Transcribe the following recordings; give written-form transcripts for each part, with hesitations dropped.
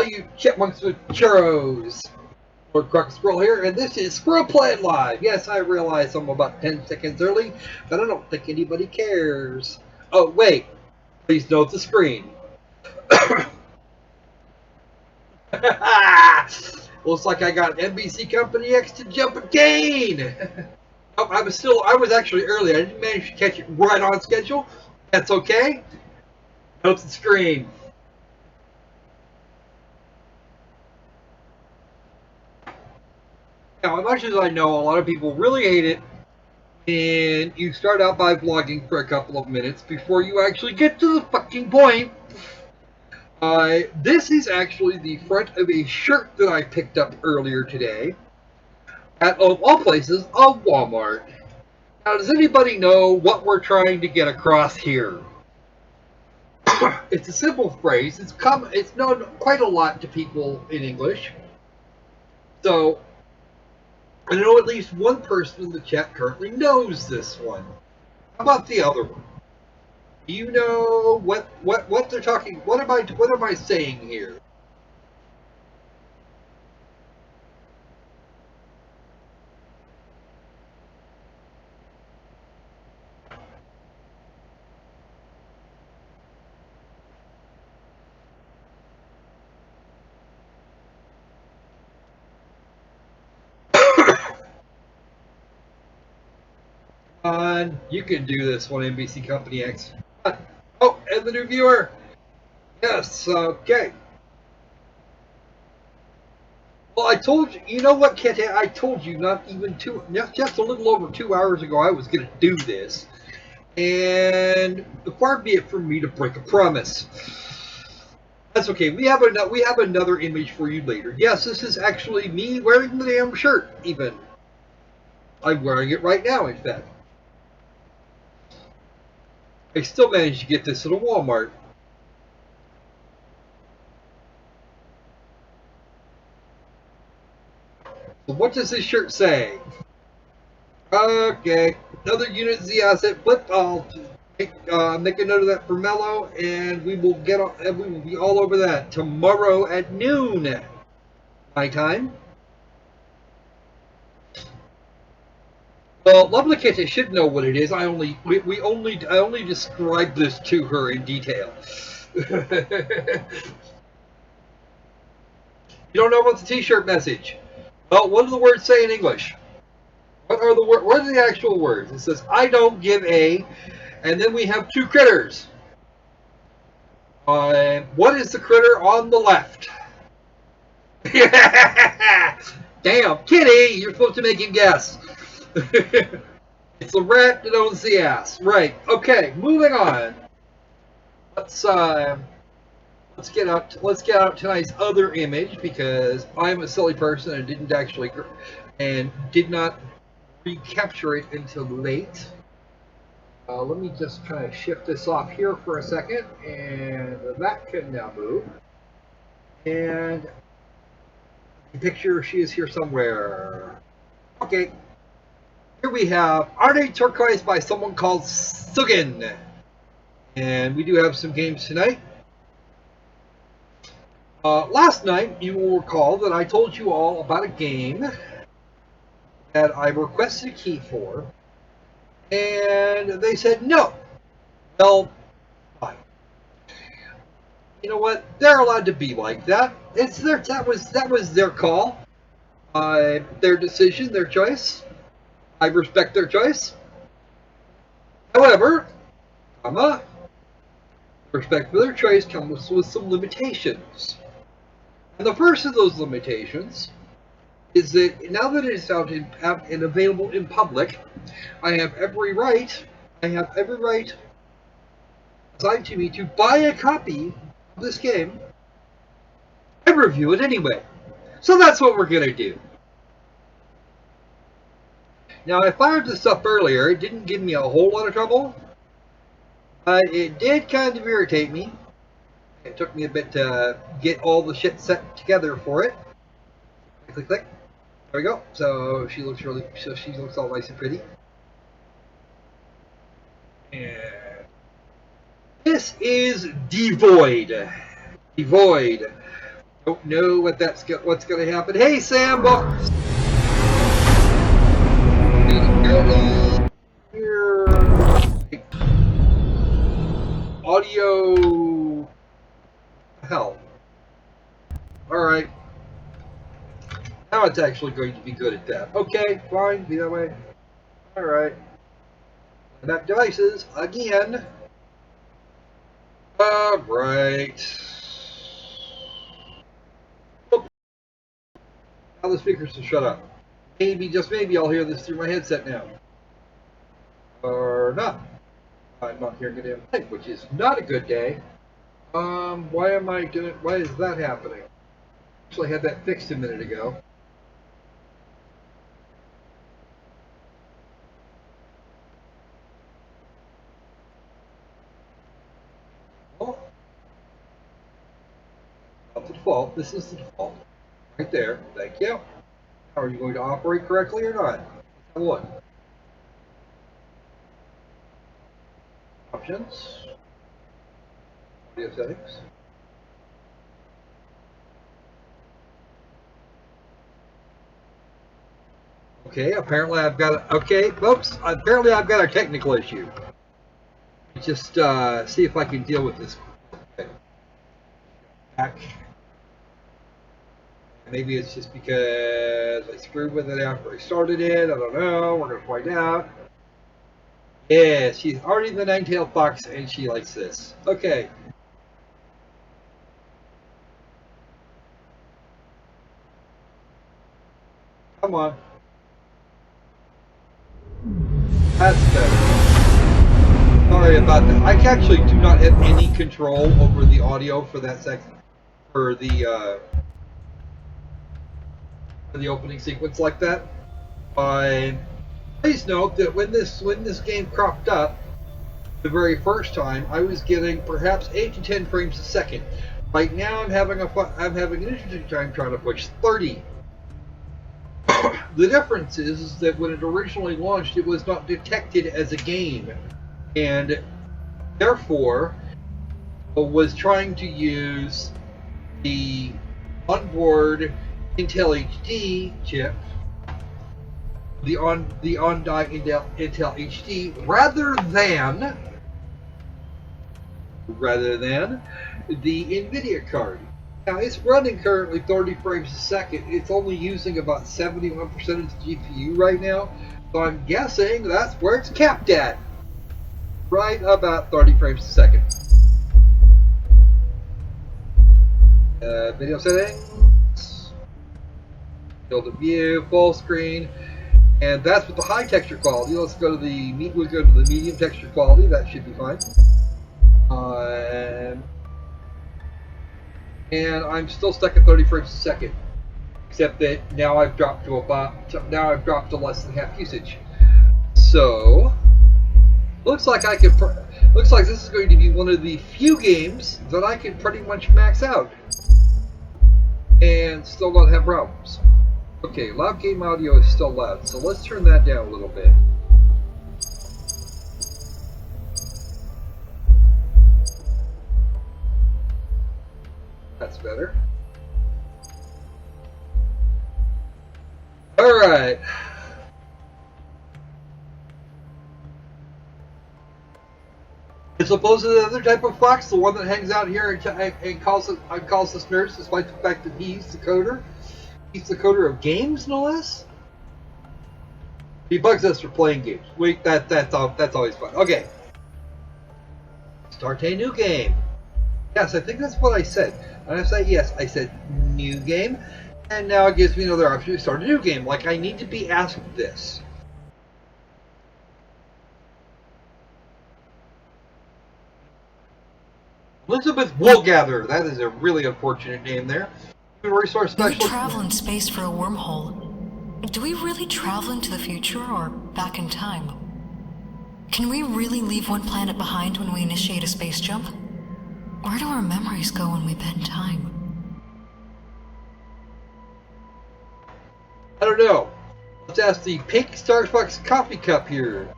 you chipmunks with churros. Lord Crocosquirrel here, and this is SquirrelPlay Live. Yes, I realize I'm about 10 seconds early, but I don't think anybody cares. Oh, wait. Please note the screen. Looks like I got NBC Company X to jump again. Oh, I was actually early. I didn't manage to catch it right on schedule. That's okay. Note the screen. Now, as much as I know, a lot of people really hate it, and you start out by vlogging for a couple of minutes before you actually get to the fucking point. This is actually the front of a shirt that I picked up earlier today at, of all places, a Walmart. Now, does anybody know what we're trying to get across here? It's a simple phrase. It's known quite a lot to people in English. So, I know at least one person in the chat currently knows this one. How about the other one? Do you know what they're talking? What am I saying here? You can do this one, NBC Company X. Oh, and the new viewer. Yes, okay. Well, I told you. You know what, Kit? I told you just a little over 2 hours ago I was going to do this, and far be it from me to break a promise. That's okay. We have another image for you later. Yes, this is actually me wearing the damn shirt. Even I'm wearing it right now. In fact. I still managed to get this at a Walmart. So what does this shirt say? Okay, another unit Z asset, but I'll make a note of that for Mello, and we will be all over that tomorrow at noon, my time. Well, Lovely Kitty should know what it is. I only described this to her in detail. You don't know about the T-shirt message? Well, what do the words say in English? What are the actual words? It says, "I don't give a," and then we have two critters. What is the critter on the left? Damn, Kitty, you're supposed to make him guess. It's a rat that owns the ass. Right. Okay. Moving on. Let's get out tonight's other image, because I'm a silly person and did not recapture it until late. Let me just kind of shift this off here for a second, and that can now move. And the picture, she is here somewhere. Okay. Here we have Ardent Turquoise by someone called Sugin. And we do have some games tonight. Last night, you will recall that I told you all about a game that I requested a key for, and they said no. Well, fine. You know what? They're allowed to be like that. That was their call, their decision, their choice. I respect their choice. However, respect for their choice comes with some limitations. And the first of those limitations is that now that it is out and available in public, I have every right assigned to me to buy a copy of this game and review it anyway. So that's what we're going to do. Now, I fired this up earlier. It didn't give me a whole lot of trouble, but it did kind of irritate me. It took me a bit to get all the shit set together for it. Click, click. There we go. So she looks all nice and pretty. And this is Devoid. Devoid. Don't know what's going to happen. Hey, Sam! Here. Audio. Hell. Alright. Now it's actually going to be good at that. Okay, fine, be that way. Alright. Back devices again. Alright. Now the speakers will shut up. Maybe, just maybe, I'll hear this through my headset now. Or not. I'm not hearing a damn thing, which is not a good day. Why is that happening? Actually, I had that fixed a minute ago. Oh. Not the default. This is the default. Right there. Thank you. Now, are you going to operate correctly or not? Let's have a look. Options. Audio settings. Okay, apparently I've got apparently I've got a technical issue. Just see if I can deal with this. Okay. Back. Maybe it's just because I screwed with it after I started it. I don't know. We're gonna find out. Yeah, she's already the nine-tailed fox, and she likes this. Okay. Come on. That's better. Sorry about that. I actually do not have any control over the audio for that section, for the opening sequence like that. Please note that when this game cropped up the very first time, I was getting perhaps 8 to 10 frames a second. Right now, I'm having an interesting time trying to push 30. The difference is that when it originally launched, it was not detected as a game, and therefore was trying to use the onboard Intel HD chip, the on-die Intel HD, rather than the NVIDIA card. Now, it's running currently 30 frames a second. It's only using about 71% of the GPU right now, so I'm guessing that's where it's capped at. Right about 30 frames a second. Video settings. Field of view, full screen. And that's with the high texture quality. Let's go to the medium texture quality. That should be fine. And I'm still stuck at 30 frames a second, except that now I've dropped to less than half usage. So looks like this is going to be one of the few games that I can pretty much max out and still not have problems. Okay, loud game audio is still loud, so let's turn that down a little bit. That's better. Alright. As opposed to the other type of fox, the one that hangs out here and calls us nerds, despite the fact that he's the coder. He's the coder of games, no less. He bugs us for playing games. Wait, that's always fun. Okay. Start a new game. Yes, I think that's what I said. And I said yes, I said new game, and now it gives me another option to start a new game. Like I need to be asked this. Elizabeth Woolgather. That is a really unfortunate name there. Human resource specialist. We travel in space for a wormhole. Do we really travel into the future or back in time? Can we really leave one planet behind when we initiate a space jump? Where do our memories go when we bend time? I don't know. Let's ask the pink Starbucks coffee cup here.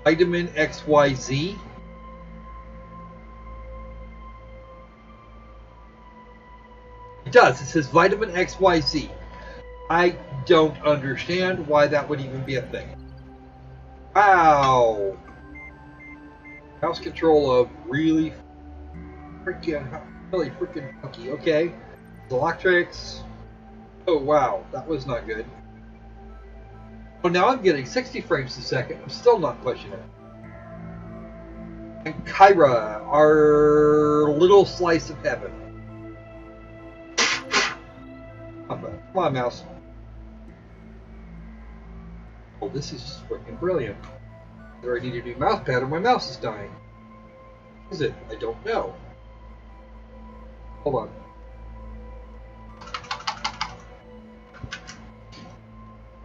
Vitamin XYZ. It does. It says Vitamin XYZ. I don't understand why that would even be a thing. Wow. Mouse control of really freaking funky. Okay. Electrics. Oh wow, that was not good. Oh, now I'm getting 60 frames a second. I'm still not pushing it. And Kyra, our little slice of heaven. Come on, mouse. Oh, this is freaking brilliant. Either I need a new mouse pad or my mouse is dying. Is it? I don't know. Hold on.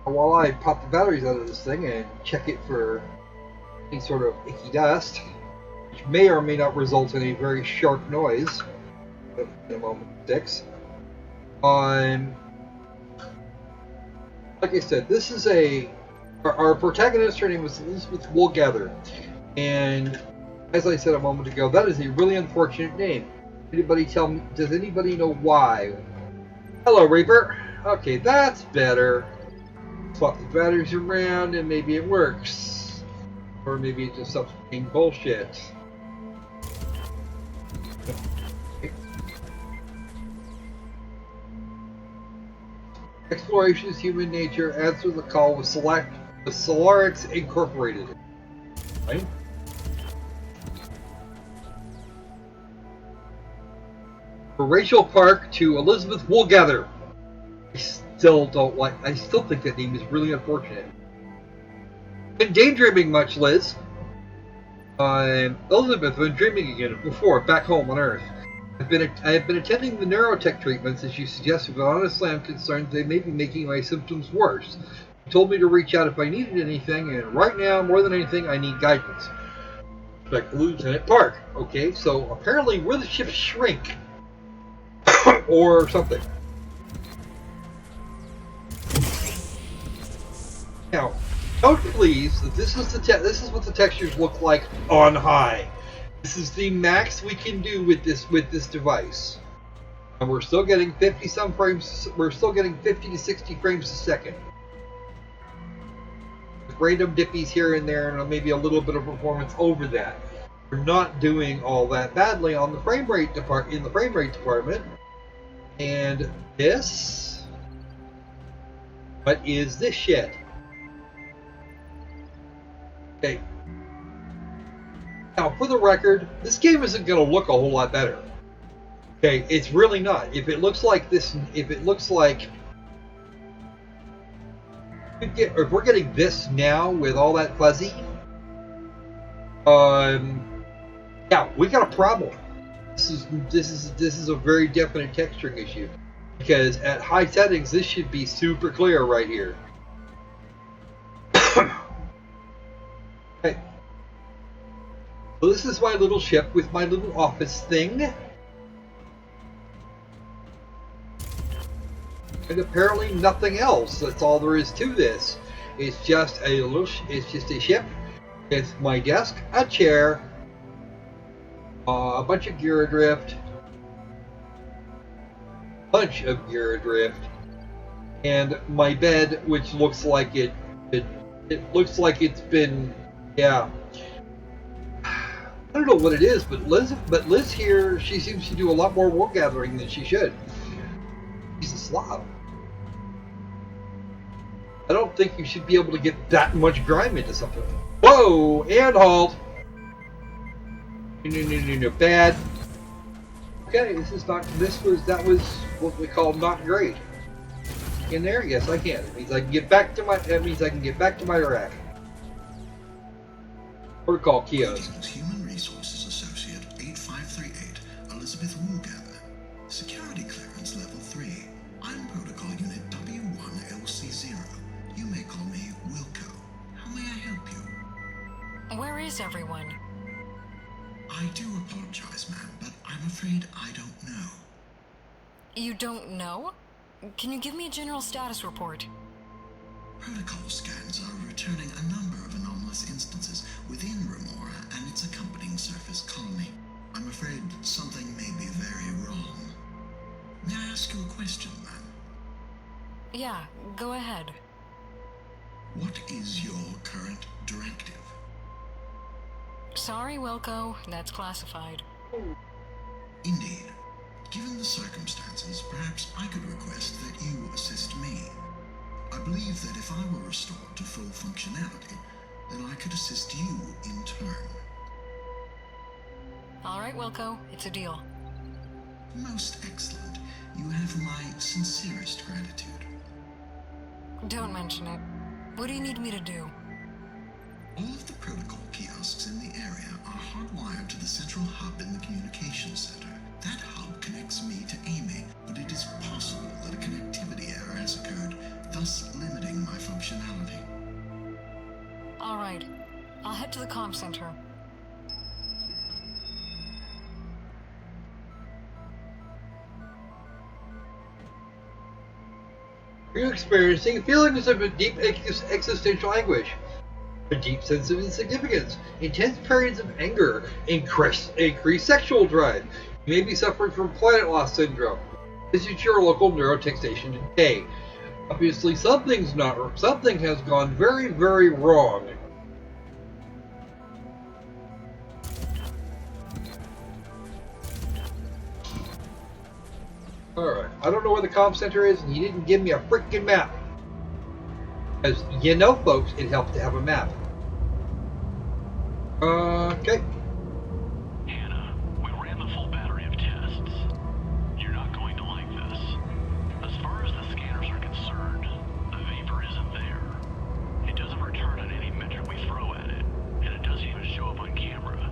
While I pop the batteries out of this thing and check it for any sort of icky dust, which may or may not result in a very sharp noise, in a moment, 6. Like I said, this is our protagonist. Her name is Elizabeth Woolgather, and as I said a moment ago, that is a really unfortunate name. Anybody tell me? Does anybody know why? Hello, Reaper. Okay, that's better. Swap the batteries around and maybe it works. Or maybe it just stops being bullshit. Exploration is human nature. Answer the call with Solarix Incorporated. Right? For Rachel Park to Elizabeth Woolgather. I still think that name is really unfortunate. Been daydreaming much, Liz. Elizabeth, I've been dreaming again before, back home on Earth. I have been attending the neurotech treatments as you suggested, but honestly I'm concerned they may be making my symptoms worse. You told me to reach out if I needed anything, and right now, more than anything, I need guidance. Respect, Lieutenant Park. Okay, so apparently we're the ship's shrink. Or something. Now, note please that this is what the textures look like on high. This is the max we can do with this device, and we're still getting 50 some frames. We're still getting 50 to 60 frames a second, with random dippies here and there, and maybe a little bit of performance over that. We're not doing all that badly on the frame rate department. And this, what is this shit? Okay. Now, for the record, this game isn't going to look a whole lot better. Okay, it's really not. If it looks like this, if we're getting this now with all that fuzzy, yeah, we got a problem. This is a very definite texturing issue, because at high settings, this should be super clear right here. Okay. So this is my little ship with my little office thing. And apparently nothing else. That's all there is to this. It's just a ship. It's my desk, a chair, a bunch of gear adrift, and my bed, which looks like it looks like it's been, yeah. I don't know what it is, but Liz here, she seems to do a lot more wool gathering than she should. She's a slob. I don't think you should be able to get that much grime into something. Whoa! And halt! No, bad. Okay, that was what we call not great. In there? Yes, I can. It means I can get back to my rack. Protocol kiosk. Human Resources Associate 8538, Elizabeth Woolgather. Security clearance level 3. I'm Protocol Unit W1LC0. You may call me Wilco. How may I help you? Where is everyone? I do apologize, ma'am, but I'm afraid I don't know. You don't know? Can you give me a general status report? Protocol scans are returning a number of anomalous anomalous instances within Remora and its accompanying surface colony. I'm afraid something may be very wrong. May I ask you a question, ma'am? Yeah, go ahead. What is your current directive? Sorry, Wilco, that's classified. Indeed. Given the circumstances, perhaps I could request that you assist me. I believe that if I were restored to full functionality, then I could assist you in turn. All right, Wilco, it's a deal. Most excellent. You have my sincerest gratitude. Don't mention it. What do you need me to do? All of the protocol kiosks in the area are hardwired to the central hub in the communications center. That hub connects me to Amy, but it is possible that a connectivity error has occurred, thus limiting my functionality. All right. I'll head to the comm center. Are you experiencing feelings of a deep existential anguish? A deep sense of insignificance, intense periods of anger, increased sexual drive. You may be suffering from planet loss syndrome. Visit your local neurotech station today. Obviously, something has gone very, very wrong. Alright, I don't know where the comm center is, and he didn't give me a freaking map. Because, you know, folks, it helps to have a map. Okay. Hannah, we ran the full battery of tests. You're not going to like this. As far as the scanners are concerned, the vapor isn't there. It doesn't return on any metric we throw at it, and it doesn't even show up on camera.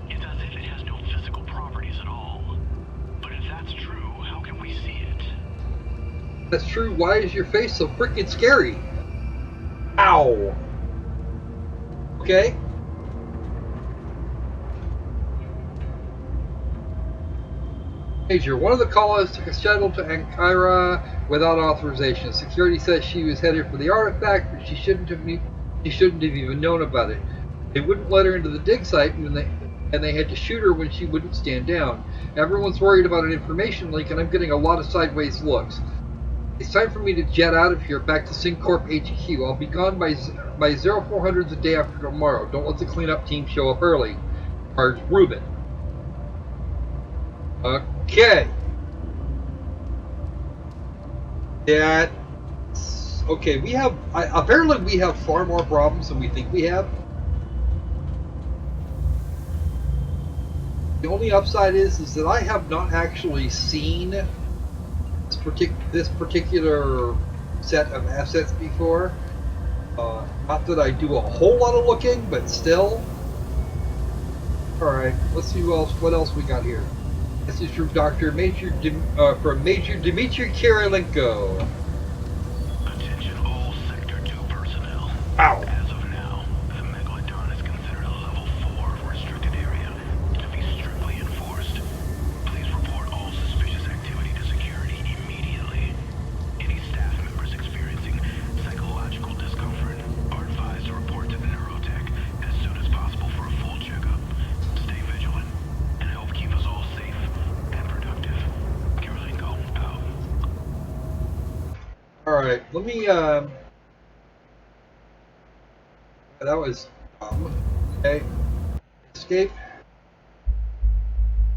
It's as if it has no physical properties at all. But if that's true, how can we see it? That's true. Why is your face so freaking scary? Ow. Okay. Major, one of the callers took a shuttle to Ankara without authorization. Security says she was headed for the artifact, but she shouldn't have even known about it. They wouldn't let her into the dig site, and they had to shoot her when she wouldn't stand down. Everyone's worried about an information leak, and I'm getting a lot of sideways looks. It's time for me to jet out of here back to SynCorp HQ. I'll be gone by 0400 the day after tomorrow. Don't let the cleanup team show up early. Cards Ruben. Okay. Okay, apparently we have far more problems than we think we have. The only upside is that I have not actually seen this particular set of assets before. Not that I do a whole lot of looking, but still. Alright, let's see what else we got here. This is from Major Dmitry Kirilenko. Attention all Sector 2 personnel. Ow. As of now, the Megalodon is considered a level 4 restricted area to be strictly enforced. Please report all suspicious activity to security immediately. Any staff members experiencing psychological discomfort are advised to report to the neurotech as soon as possible for a full checkup. Stay vigilant and help keep us all safe and productive. Kirilenko out. Alright, let me, that was, okay. Escape.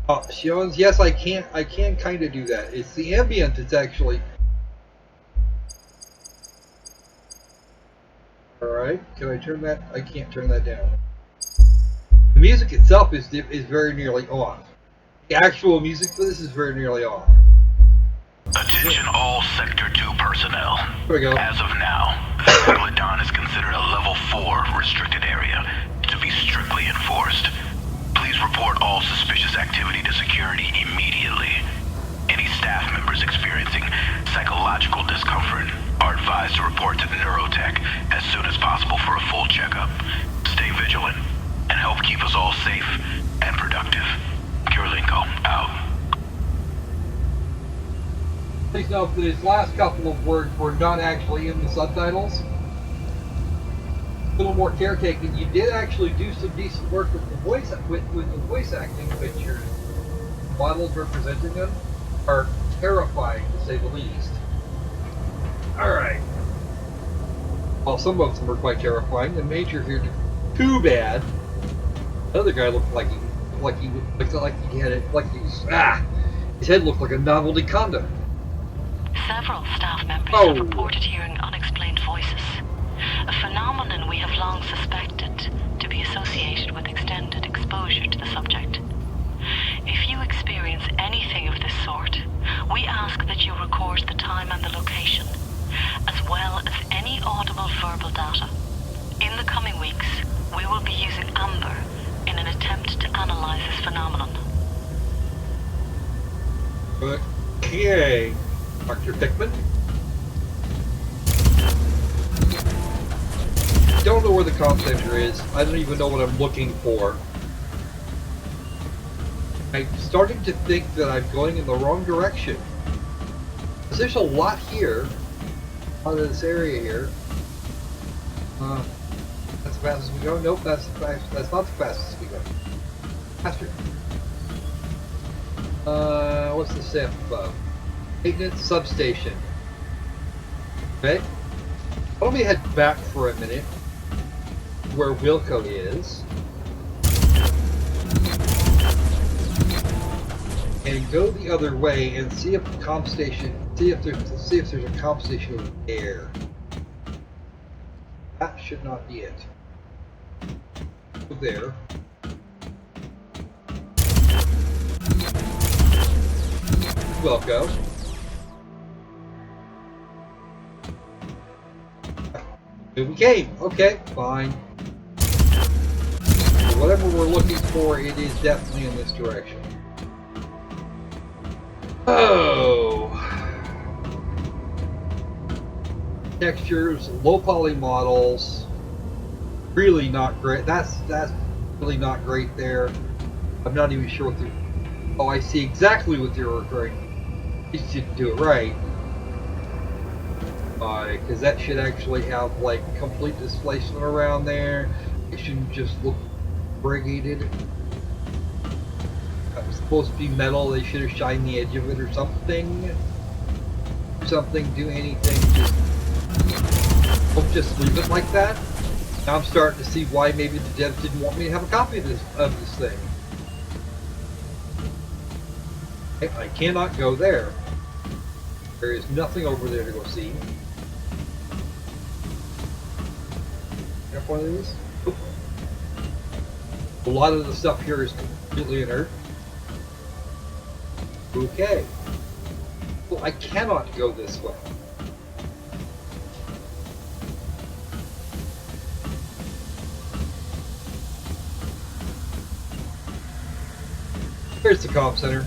Options, yes, I can kind of do that. It's the ambient that's actually... Alright, can I turn that? I can't turn that down. The music itself is very nearly off. The actual music for this is very nearly off. Attention all Sector 2 personnel. There we go. As of now, the Megalodon is considered a level 4 restricted area to be strictly enforced. Please report all suspicious activity to security immediately. Any staff members experiencing psychological discomfort are advised to report to the neurotech as soon as possible for a full checkup. Stay vigilant and help keep us all safe and productive. Kirilenko out. Please note that his last couple of words were not actually in the subtitles. a little more caretaking. You did actually do some decent work with the voice acting pictures. Models representing them are terrifying, to say the least. Alright. Well, some of them are quite terrifying. The Major here did too bad. The other guy looked like he had it, his head looked like a novelty condo. Several staff members have reported hearing unexplained voices, a phenomenon we have long suspected to be associated with extended exposure to the subject. If you experience anything of this sort, we ask that you record the time and the location, as well as any audible verbal data. In the coming weeks, we will be using Amber in an attempt to analyze this phenomenon. Okay, Dr. Pickman. I don't know where the comm center is. I don't even know what I'm looking for. I'm starting to think that I'm going in the wrong direction. Because there's a lot here, out of this area here. That's the fastest we go? Nope, that's not the fastest we go. Faster. What's the SIP? Maintenance substation. Okay. Let me head back for a minute, where Wilco is. And go the other way and see if the comp station, see if there's a comp station over there. That should not be it. Go there. Wilco. Here we came. Okay, fine. Whatever we're looking for, it is definitely in this direction. Oh, textures, low poly models, really not great. That's really not great there. I'm not even sure what the. Oh, I see exactly what you're referring. You should do it right, because that should actually have like complete displacement around there. It shouldn't just look brigated. That was supposed to be metal. They should have shined the edge of it or something. Do anything. Don't just leave it like that. Now I'm starting to see why maybe the devs didn't want me to have a copy of this thing. I cannot go there. There is nothing over there to go see. Have one of these? Nope. A lot of the stuff here is completely inert. Okay. Well, I cannot go this way. Here's the comm center.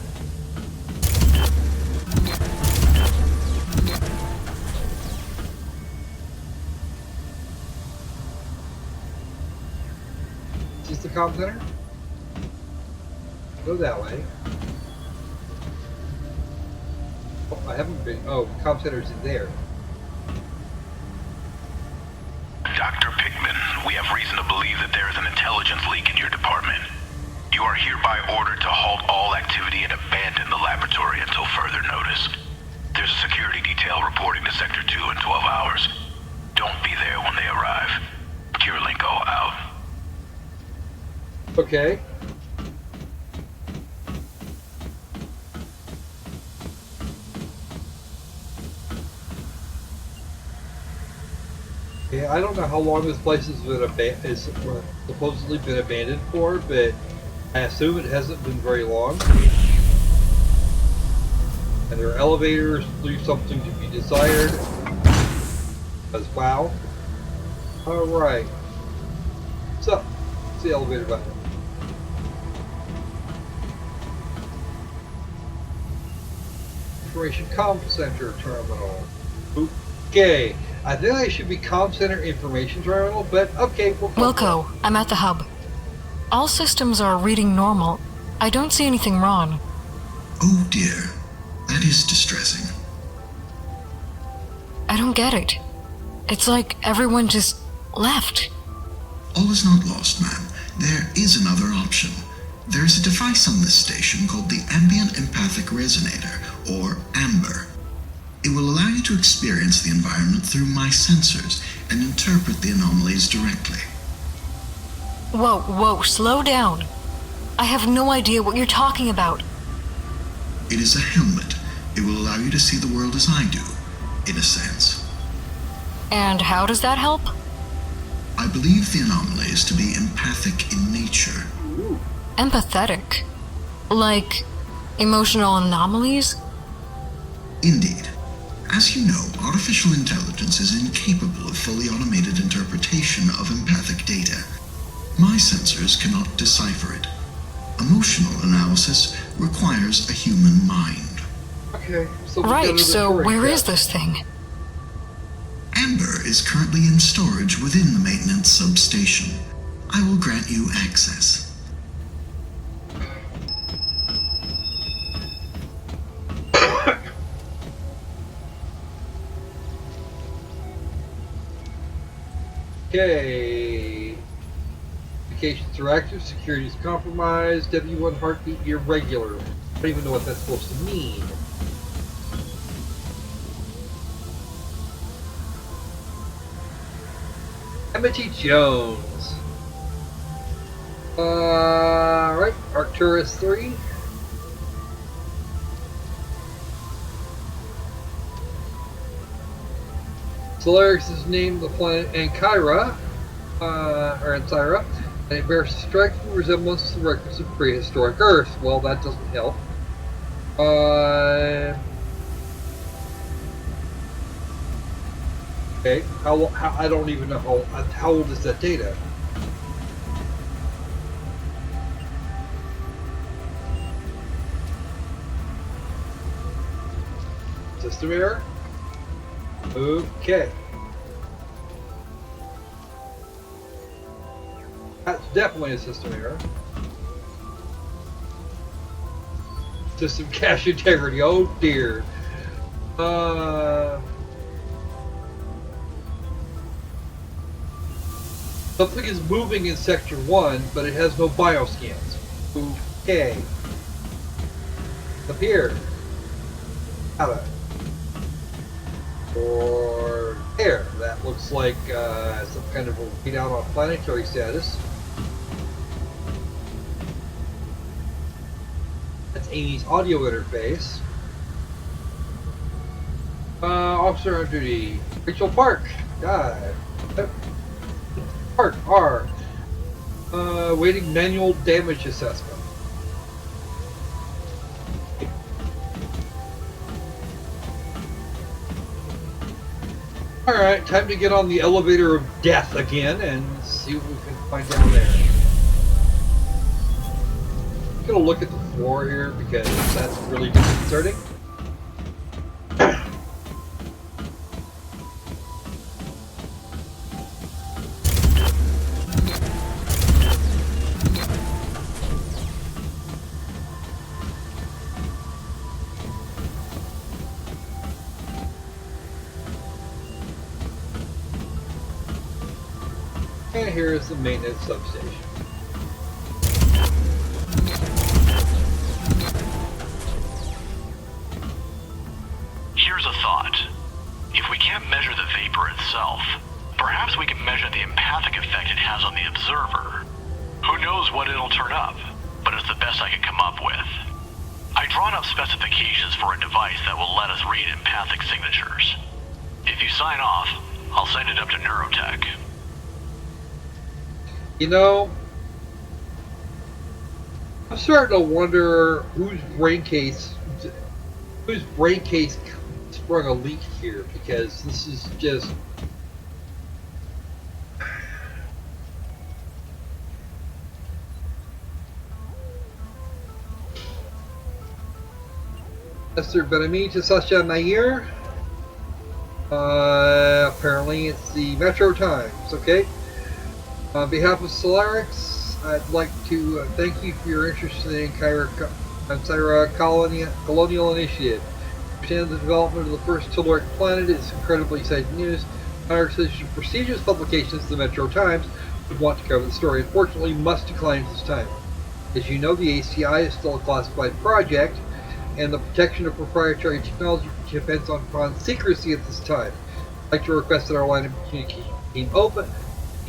Is this the comm center? Go that way. Oh, I haven't been. Oh, the comm center's in there. Dr. Pickman, we have reason to believe that there is an intelligence leak in your department. You are hereby ordered to halt all activity and abandon the laboratory until further notice. There's a security detail reporting to Sector 2 in 12 hours. Don't be there when they arrive. Kirilenko out. Okay. Yeah, I don't know how long this place has been supposedly been abandoned for, but I assume it hasn't been very long. And their elevators leave something to be desired. Because wow. Alright. So, what's the elevator button? Information Comm Center Terminal. Okay. I think I should be Comm Center Information Terminal, but okay. Wilco, I'm at the hub. All systems are reading normal. I don't see anything wrong. Oh dear. That is distressing. I don't get it. It's like everyone just left. All is not lost, ma'am. There is another option. There is a device on this station called the Ambient Empathic Resonator, or AMBER. It will allow you to experience the environment through my sensors and interpret the anomalies directly. Whoa, slow down. I have no idea what you're talking about. It is a helmet. It will allow you to see the world as I do, in a sense. And how does that help? I believe the anomaly is to be empathic in nature. Empathetic? Like emotional anomalies? Indeed. As you know, artificial intelligence is incapable of fully automated interpretation of empathic data. My sensors cannot decipher it. Emotional analysis requires a human mind. Okay, so Right, so where is this thing? Amber is currently in storage within the maintenance substation. I will grant you access. Okay. Communications are active, security is compromised, W1 heartbeat irregular. I don't even know what that's supposed to mean. Amity Jones. Right, Arcturus 3. Solaris is named the planet Ankara, or Antira, and it bears a striking resemblance to the records of prehistoric Earth. Well, that doesn't help. Okay, how I don't even know how old is that data? System error? Okay. That's definitely a system error. System cache integrity, oh dear. Something is moving in Sector 1, but it has no bioscans. Okay. Up here. Out or there. That looks like some kind of a readout on planetary status. That's Amy's audio interface. Officer on duty. Rachel Park. God. Park R. Waiting manual damage assessment. Alright, time to get on the elevator of death again and see what we can find down there. I'm gonna look at the floor here because that's really disconcerting. And here is the maintenance substation. Here's a thought. If we can't measure the vapor itself, perhaps we can measure the empathic effect it has on the observer. Who knows what it'll turn up, but it's the best I could come up with. I've drawn up specifications for a device that will let us read empathic signatures. If you sign off, I'll send it up to Neurotech. You know, I'm starting to wonder whose brain case sprung a leak here, because this is just Mr. Benami to Sasha Nair. Apparently it's the Metro Times, okay? On behalf of Solarix, I'd like to thank you for your interest in the Antira Colonial Initiative. Understand the development of the first Telluric planet is incredibly exciting news. Solarix issues prestigious publications, the Metro Times, would want to cover the story. Unfortunately, must decline at this time. As you know, the ACI is still a classified project, and the protection of proprietary technology depends upon secrecy at this time. I'd like to request that our line of communication be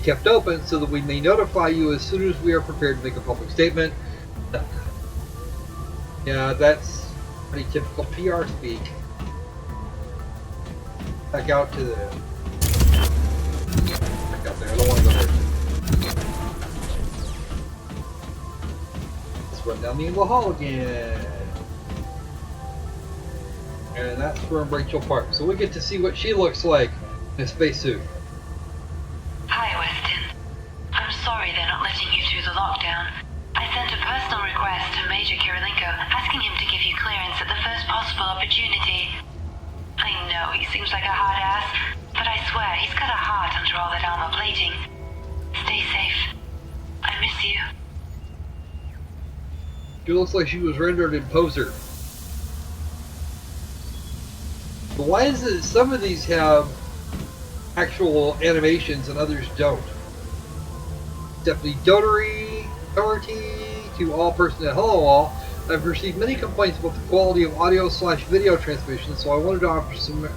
kept open so that we may notify you as soon as we are prepared to make a public statement. Yeah, that's pretty typical PR speak. Back out to the... Back out there, I don't want to go there. Let's run down the hall again. And that's from Rachel Park. So we get to see what she looks like in a spacesuit. Hi, Weston. I'm sorry they're not letting you through the lockdown. I sent a personal request to Major Kirilenko asking him to give you clearance at the first possible opportunity. I know he seems like a hard ass, but I swear he's got a heart under all that armor plating. Stay safe. I miss you. She looks like she was rendered in Poser. But why is it some of these have actual animations and others don't? Deputy Doherty to all personnel. Hello all. I've received many complaints about the quality of audio/video transmission, so I wanted to offer some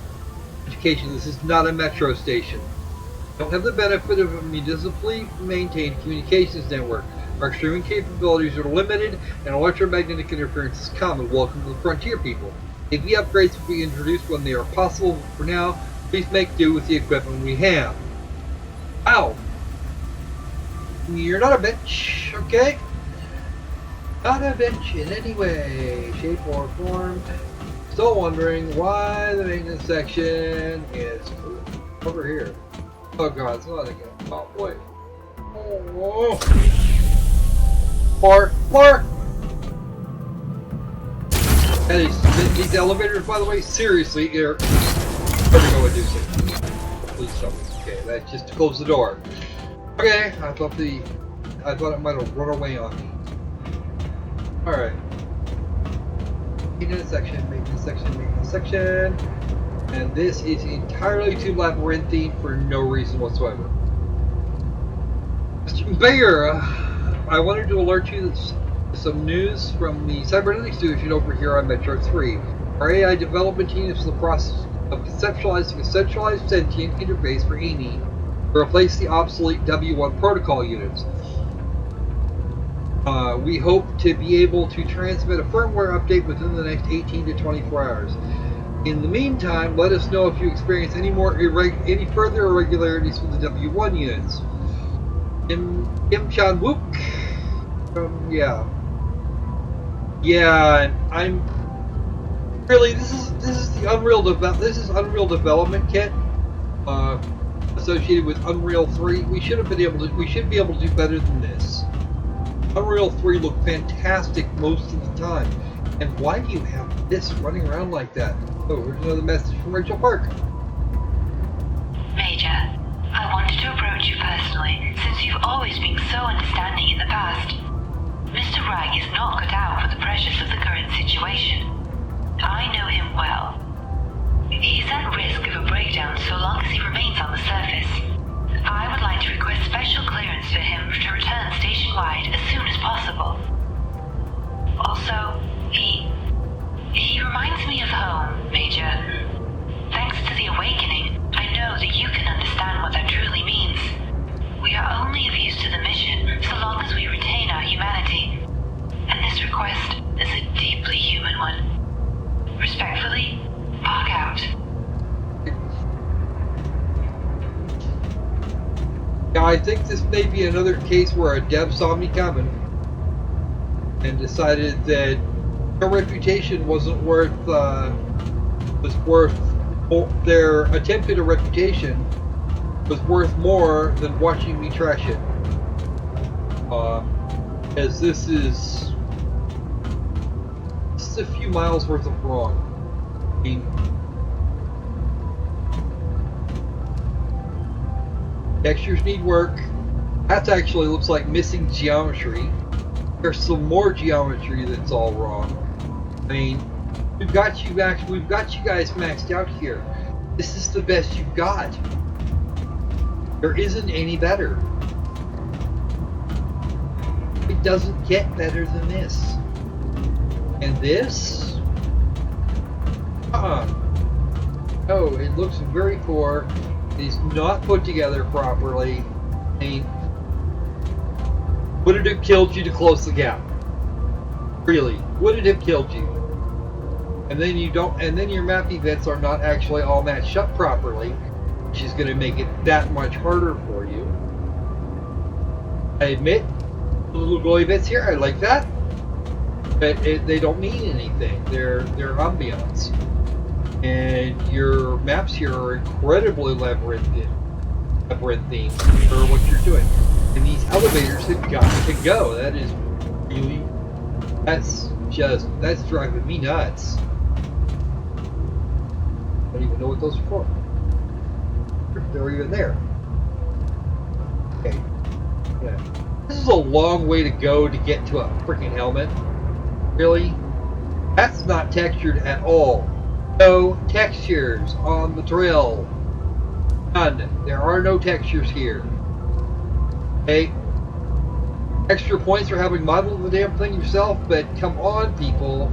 education. This is not a metro station. We don't have the benefit of a municipally maintained communications network. Our streaming capabilities are limited, and electromagnetic interference is common. Welcome to the frontier people. AV upgrades will be introduced when they are possible. For now, please make do with the equipment we have. Ow! You're not a bitch, okay? Not a bitch in any way, shape, or form. Still wondering why the maintenance section is over here. Oh god, it's not again. Oh, wait. Oh. Park! And these elevators, by the way, seriously, are vertigo inducing. Please tell me. Okay, that's just to close the door. Okay, I thought it might have run away on me. Alright. Maintenance section. And this is entirely too labyrinthine for no reason whatsoever. Mr. Bayer, I wanted to alert you that some news from the cybernetics division over here on Metro 3. Our AI development team is in the process of conceptualizing a centralized sentient interface for ENI to replace the obsolete W1 protocol units. We hope to be able to transmit a firmware update within the next 18 to 24 hours. In the meantime, let us know if you experience any further irregularities with the W1 units. Kim Chan-wook. Yeah, I'm really this is the Unreal Development Kit associated with Unreal 3. We should be able to do better than this. Unreal 3 looked fantastic most of the time. And why do you have this running around like that? Oh, here's another message from Rachel Park. Major, I wanted to approach you personally, since you've always been so understanding in the past. Mr. Wright is not cut out for the pressures of the current situation. I know him well. He's at risk of a breakdown so long as he remains on the surface. I would like to request special clearance for him to return station-wide as soon as possible. Also, he reminds me of home, Major. Thanks to the awakening, I know that you can understand what that truly means. We are only of use to the mission so long as we retain our humanity. And this request is a deeply human one. Respectfully, Park out. Yeah, I think this may be another case where a dev saw me coming and decided that their reputation wasn't worth their attempt at a reputation was worth more than watching me trash it. As this is a few miles worth of wrong. I mean, textures need work. That actually looks like missing geometry. There's some more geometry that's all wrong. I mean, we've got you guys maxed out here. This is the best you've got. There isn't any better. It doesn't get better than this. And this? Oh, it looks very poor. It is not put together properly. I mean, would it have killed you to close the gap? Really, would it have killed you? And then you don't, and then your map events are not actually all matched up properly, which is going to make it that much harder for you. I admit, the little glowy bits here, I like that, but they don't mean anything. They're ambience, and your maps here are incredibly labyrinthine for what you're doing. And these elevators have got to go. That is really, that's driving me nuts. I don't even know what those are for. They're even there. Okay. Yeah. This is a long way to go to get to a freaking helmet. Really? That's not textured at all. No textures on the trail. None. There are no textures here. Okay? Extra points for having modeled the damn thing yourself, but come on, people.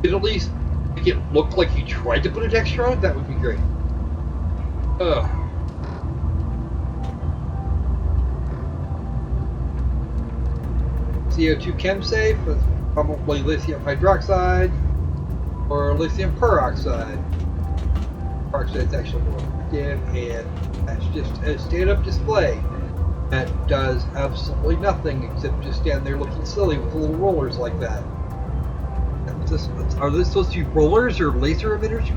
At least make it look like you tried to put a texture on it. That would be great. Ugh. CO2 chem safe, that's probably lithium hydroxide or lithium peroxide. Peroxide's actually more effective, and that's just a stand-up display that does absolutely nothing except just stand there looking silly with little rollers like that. Are these supposed to be rollers or laser emitters?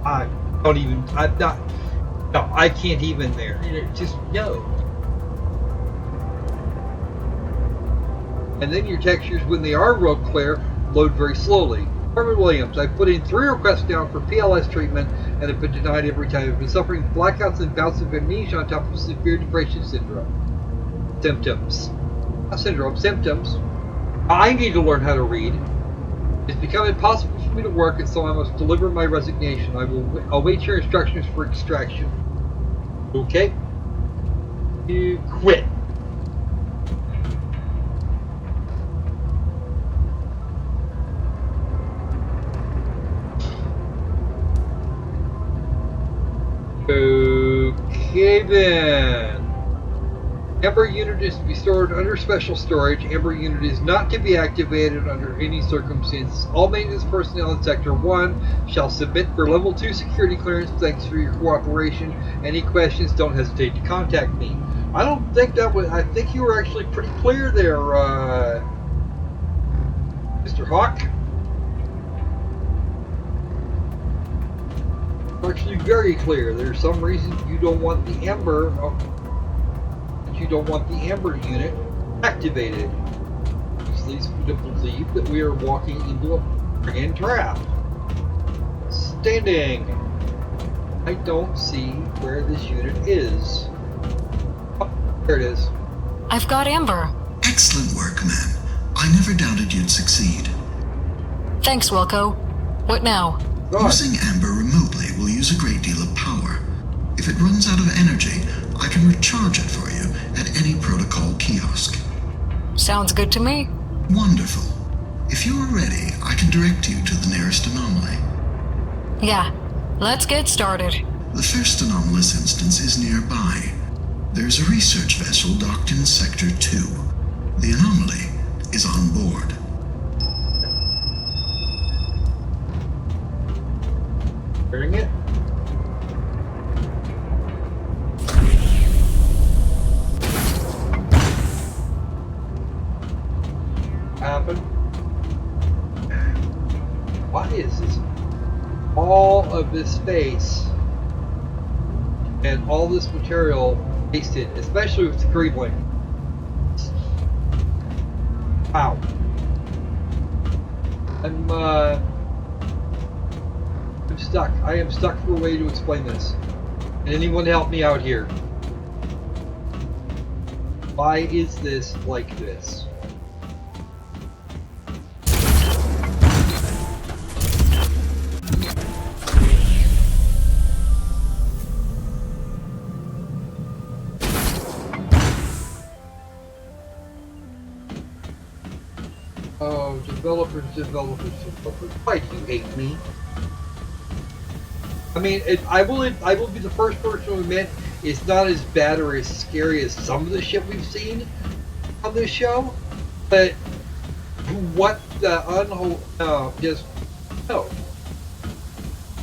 I don't even. I'm not. No, I can't even there. Just no. And then your textures, when they are road clear, load very slowly. Harvard Williams, I've put in 3 requests down for PLS treatment and have been denied every time. I've been suffering blackouts and bouts of amnesia on top of severe depression syndrome. Symptoms. Not syndrome, symptoms. I need to learn how to read. It's become impossible for me to work, and so I must deliver my resignation. I'll await your instructions for extraction. Okay? You quit. Okay then. Amber unit is to be stored under special storage. Amber unit is not to be activated under any circumstances. All maintenance personnel in Sector 1 shall submit for Level 2 security clearance. Thanks for your cooperation. Any questions, don't hesitate to contact me. I don't think that was... I think you were actually pretty clear there, Mr. Hawk. Actually very clear. There's some reason you don't want the Amber... you don't want the Amber unit activated. This leads me to believe that we are walking into a friggin' trap. Standing. I don't see where this unit is. Oh, there it is. I've got Amber. Excellent work, man. I never doubted you'd succeed. Thanks, Wilco. What now? God. Using Amber remotely will use a great deal of power. If it runs out of energy, I can recharge it for you at any protocol kiosk. Sounds good to me. Wonderful. If you are ready, I can direct you to the nearest anomaly. Yeah, let's get started. The first anomalous instance is nearby. There's a research vessel docked in Sector 2. The anomaly is on board. Hearing it? Happen. Why is this? All of this space and all this material wasted, especially with the Creebling. Wow. I'm stuck. I am stuck for a way to explain this. Can anyone help me out here? Why is this like this? Oh, developers. Why do you hate me? I mean, I will be the first person to admit it's not as bad or as scary as some of the shit we've seen on this show. But what the just no.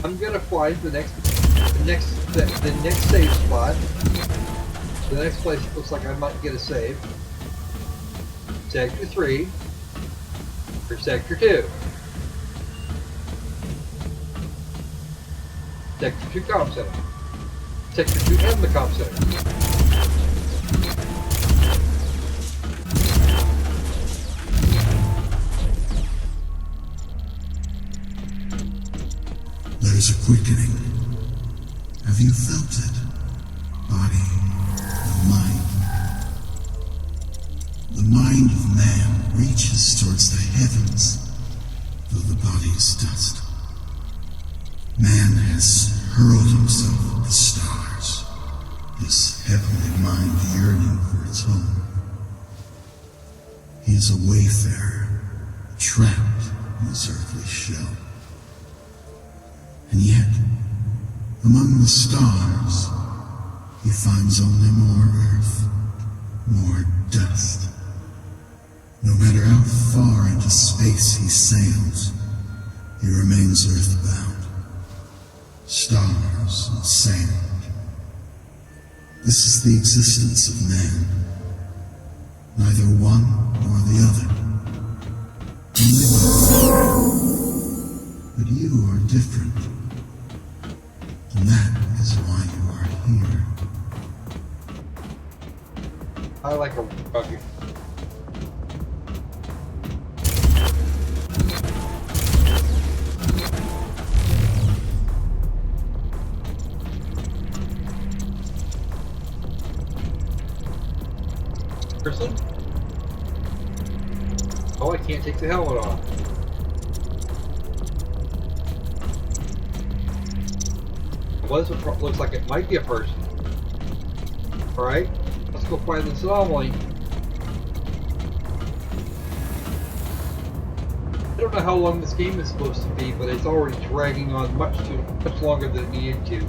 I'm gonna find the next save spot. The next place looks like I might get a save. Sector 3 or Sector 2. Sector 2 Comm Center. Sector 2 and the Comm Center. There's a quickening. Have you felt it? Body and mind. The mind of man reaches towards the heavens, though the body is dust. Man has hurled himself at the stars, his heavenly mind yearning for its home. He is a wayfarer, trapped in his earthly shell. And yet, among the stars, he finds only more earth, more dust. No matter how far into space he sails, he remains earthbound. Stars and sand. This is the existence of man. Neither one nor the other. Only both. But you are different. And that is why you are here. I like a buggy. Person? Oh, I can't take the helmet off. Looks like it might be a person. Alright, let's go find this anomaly. I don't know how long this game is supposed to be, but it's already dragging on much longer than it needed to.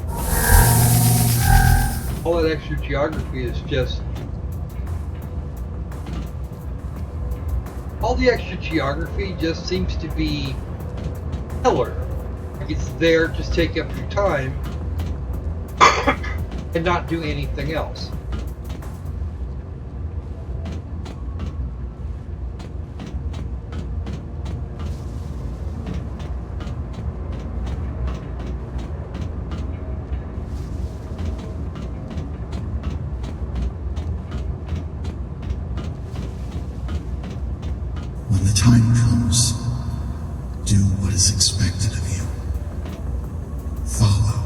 All that extra geography is just... All the extra geography just seems to be filler. Like it's there, just take up your time and not do anything else. When the time comes, do what is expected of you. Follow.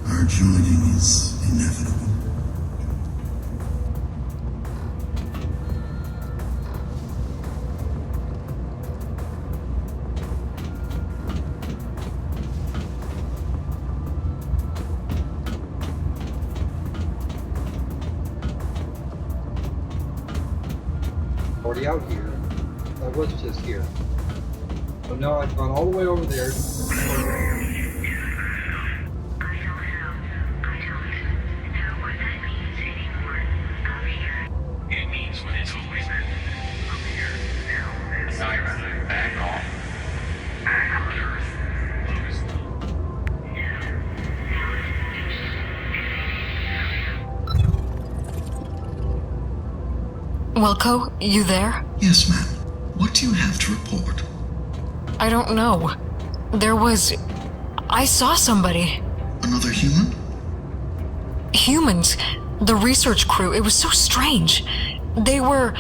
Our joining is inevitable. Already out here. I was just here. So now I've gone all the way over there. It means what it's always been. Up here, now, Tahira, back off. Back on Earth. Wilco, you there? Yes, ma'am. What do you have to report? I don't know. I saw somebody. Another human? Humans. The research crew. It was so strange. They were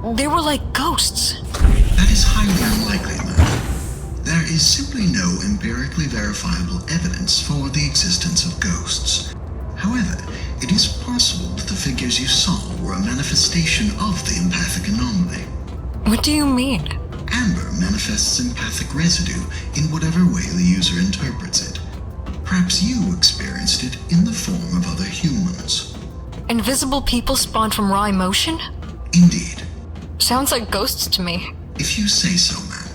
like ghosts. That is highly unlikely, ma'am. There is simply no empirically verifiable evidence for the existence of ghosts. However, it is possible that the figures you saw were a manifestation of the empathic anomaly. What do you mean? Amber manifests empathic residue in whatever way the user interprets it. Perhaps you experienced it in the form of other humans. Invisible people spawned from raw emotion? Indeed. Sounds like ghosts to me. If you say so, ma'am.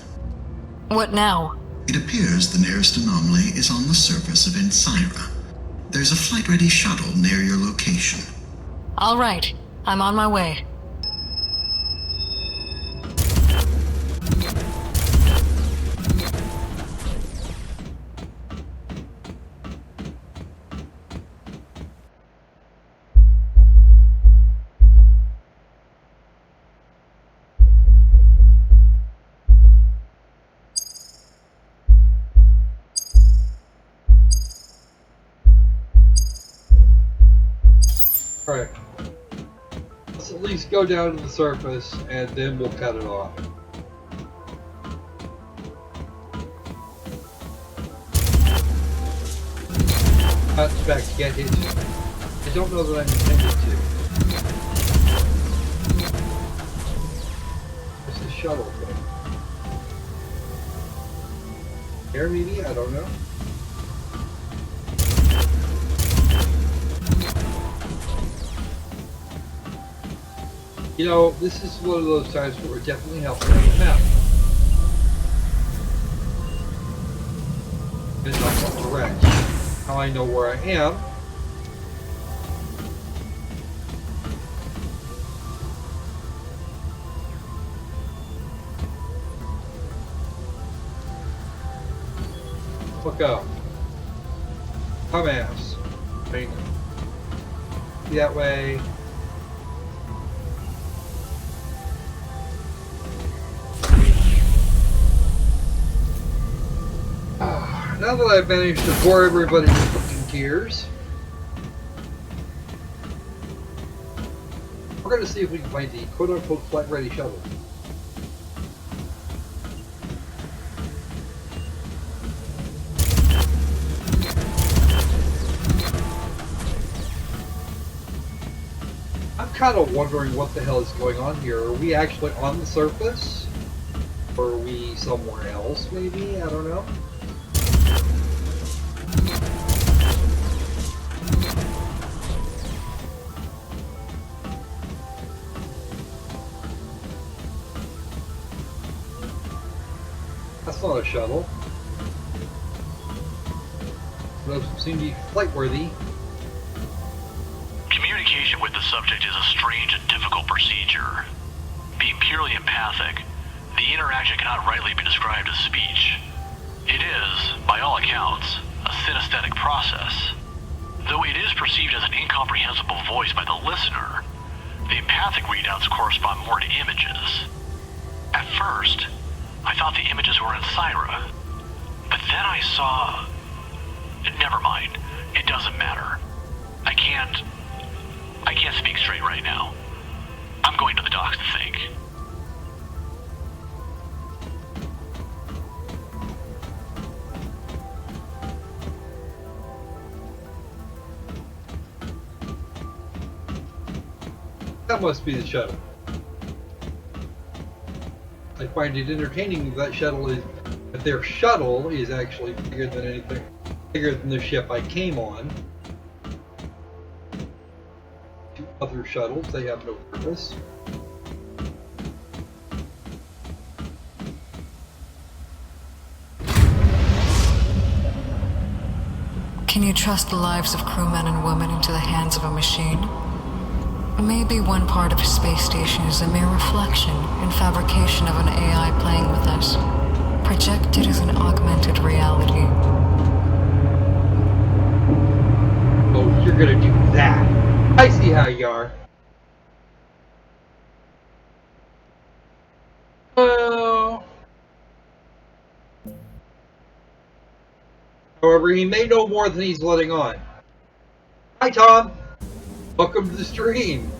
What now? It appears the nearest anomaly is on the surface of Ensira. There's a flight-ready shuttle near your location. All right, I'm on my way. Alright. Let's at least go down to the surface and then we'll cut it off. Back, get hit. I don't know that I'm intended to. What's the shuttle thing? Air maybe? I don't know. You know, this is one of those times where we're definitely helping on the map. And not direct. Now I know where I am. Look out. Dumbass. Right. That way. Now that I've managed to bore everybody to fucking tears, we're going to see if we can find the quote-unquote flight-ready shuttle. I'm kind of wondering what the hell is going on here. Are we actually on the surface? Or are we somewhere else, maybe? I don't know. That's not a shuttle. Those seem to be flight-worthy. Communication with the subject is a strange and difficult procedure. Being purely empathic, the interaction cannot rightly be described as speech. It is, by all accounts, a synesthetic process. Though it is perceived as an incomprehensible voice by the listener, the empathic readouts correspond more to images. At first, I thought the images were in Ensira, but then I saw... Never mind, it doesn't matter. I can't speak straight right now. I'm going to the docks to think. That must be the shuttle. I find it entertaining that their shuttle is actually bigger than anything, bigger than the ship I came on. Two other shuttles, they have no purpose. Can you trust the lives of crewmen and women into the hands of a machine? Maybe one part of a space station is a mere reflection and fabrication of an AI playing with us, projected as an augmented reality. Oh, you're gonna do that. I see how you are. Oh. However, he may know more than he's letting on. Hi, Tom. Welcome to the stream.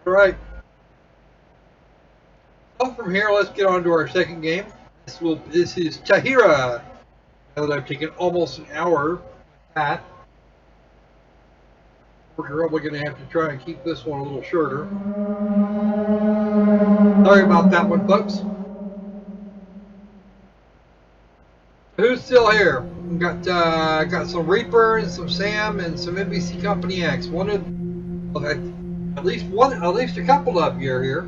All right. So from here, let's get on to our second game. This is Tahira. Now that I've taken almost an hour with that, we're probably going to have to try and keep this one a little shorter. Sorry about that one, folks. Who's still here? We got some Reaper and some Sam and some NBC Company X. At least a couple of you are here.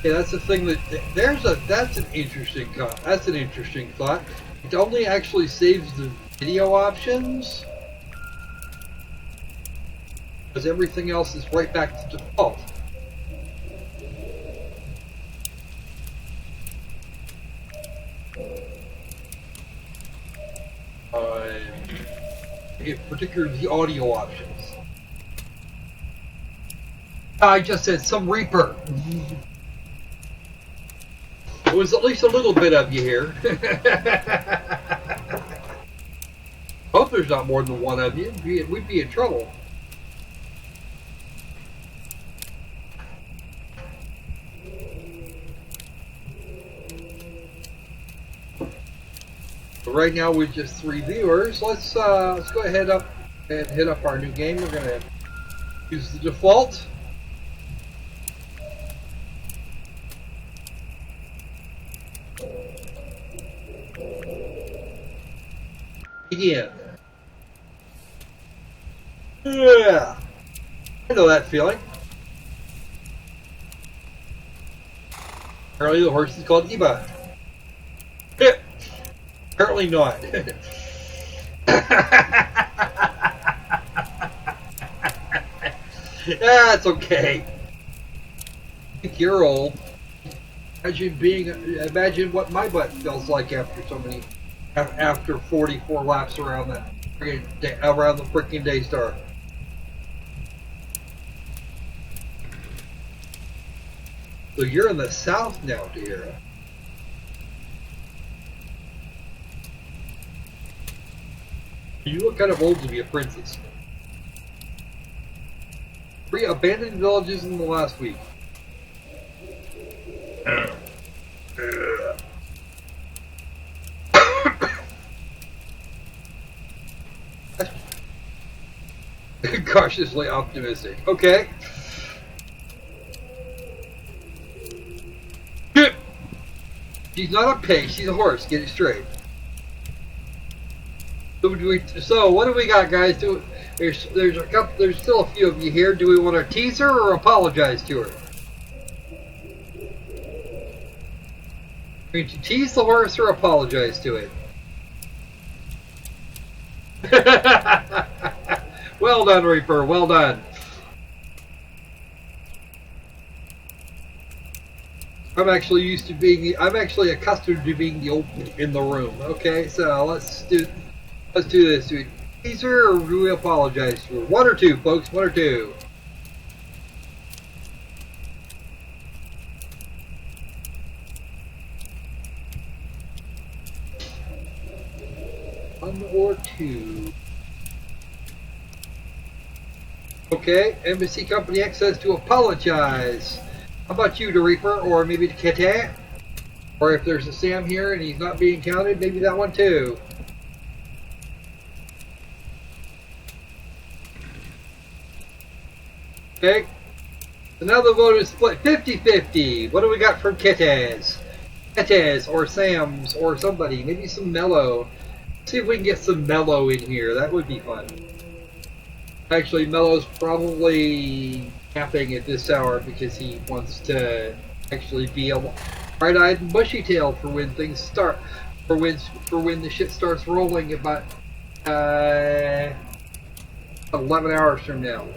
Yeah, that's the thing that's an interesting thought. It only actually saves the video options, because everything else is right back to default. Particularly the audio options. I just said some Reaper. It was at least a little bit of you here. Hope there's not more than one of you. We'd be in trouble. But right now we're just 3 viewers. Let's go ahead and hit up our new game. We're gonna use the default. Begin. Yeah, I know that feeling. Apparently the horse is called Eba. Apparently not. That's okay. I think you're old. Imagine what my butt feels like after 44 laps around the freaking Daystar. So you're in the south now, Tahira. You look kind of old to be a princess. 3 abandoned villages in the last week. Cautiously optimistic. Okay. She's not a pig, she's a horse. Get it straight. So what do we got, guys? There's still a few of you here. Do we want to tease her or apologize to her? To tease the horse or apologize to it? Well done, Reaper. Well done. I'm actually accustomed to being the old in the room. Okay, so let's do this. Do we tease her or do we apologize to her? 1 or 2, folks. 1 or 2. One or 2. Okay, Embassy Company X says to apologize. How about you, to Reaper, or maybe to Kete? Or if there's a Sam here and he's not being counted, maybe that one too. Okay. So now the vote is split 50-50. What do we got from Ketes? Ketes or Sam's or somebody. Maybe some Mellow. See if we can get some Mellow in here. That would be fun. Actually, Mellow's probably napping at this hour because he wants to actually be a bright-eyed and bushy-tailed for when things start. For when the shit starts rolling about 11 hours from now.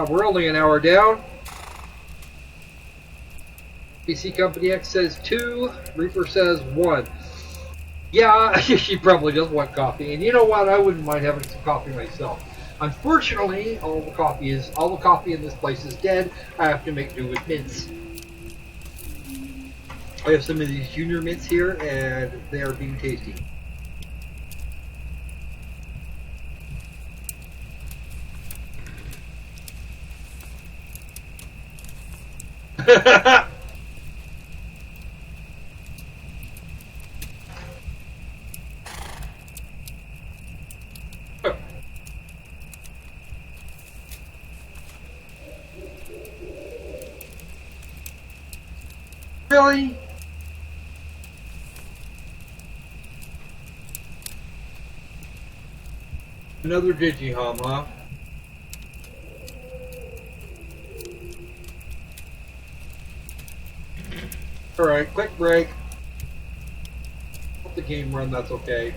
We're only an hour down. PC Company X says 2. Reaper says 1. Yeah, she probably does want coffee. And you know what? I wouldn't mind having some coffee myself. Unfortunately, all the coffee in this place is dead. I have to make do with mints. I have some of these junior mints here, and they are being tasty. Really? Another Digihom, huh? Alright, quick break. Let the game run, that's okay.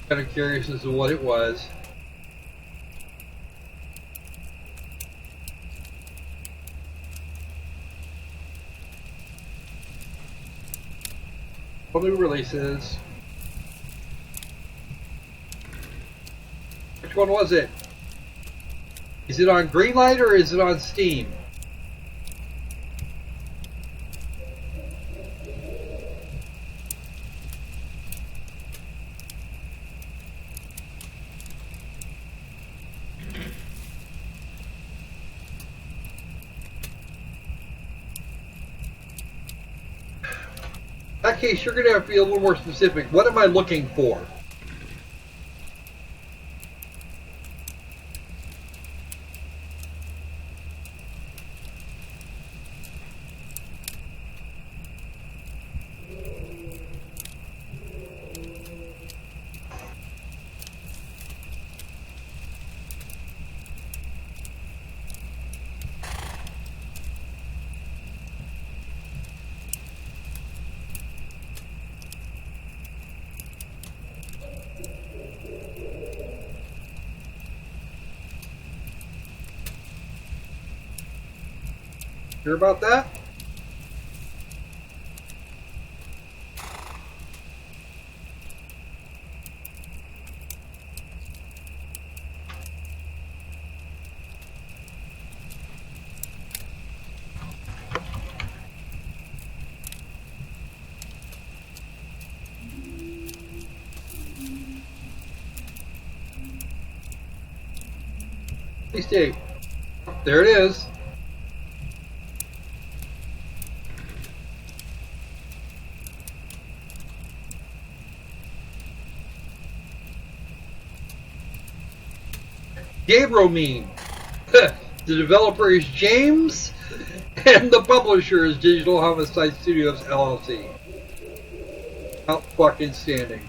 Kind of curious as to what it was. What new releases? Which one was it? Is it on Greenlight or is it on Steam? In that case, you're going to have to be a little more specific. What am I looking for? Hear about that? Hey Steve, there it is. Gabriel meme. The developer is James, and the publisher is Digital Homicide Studios LLC. Out fucking standing.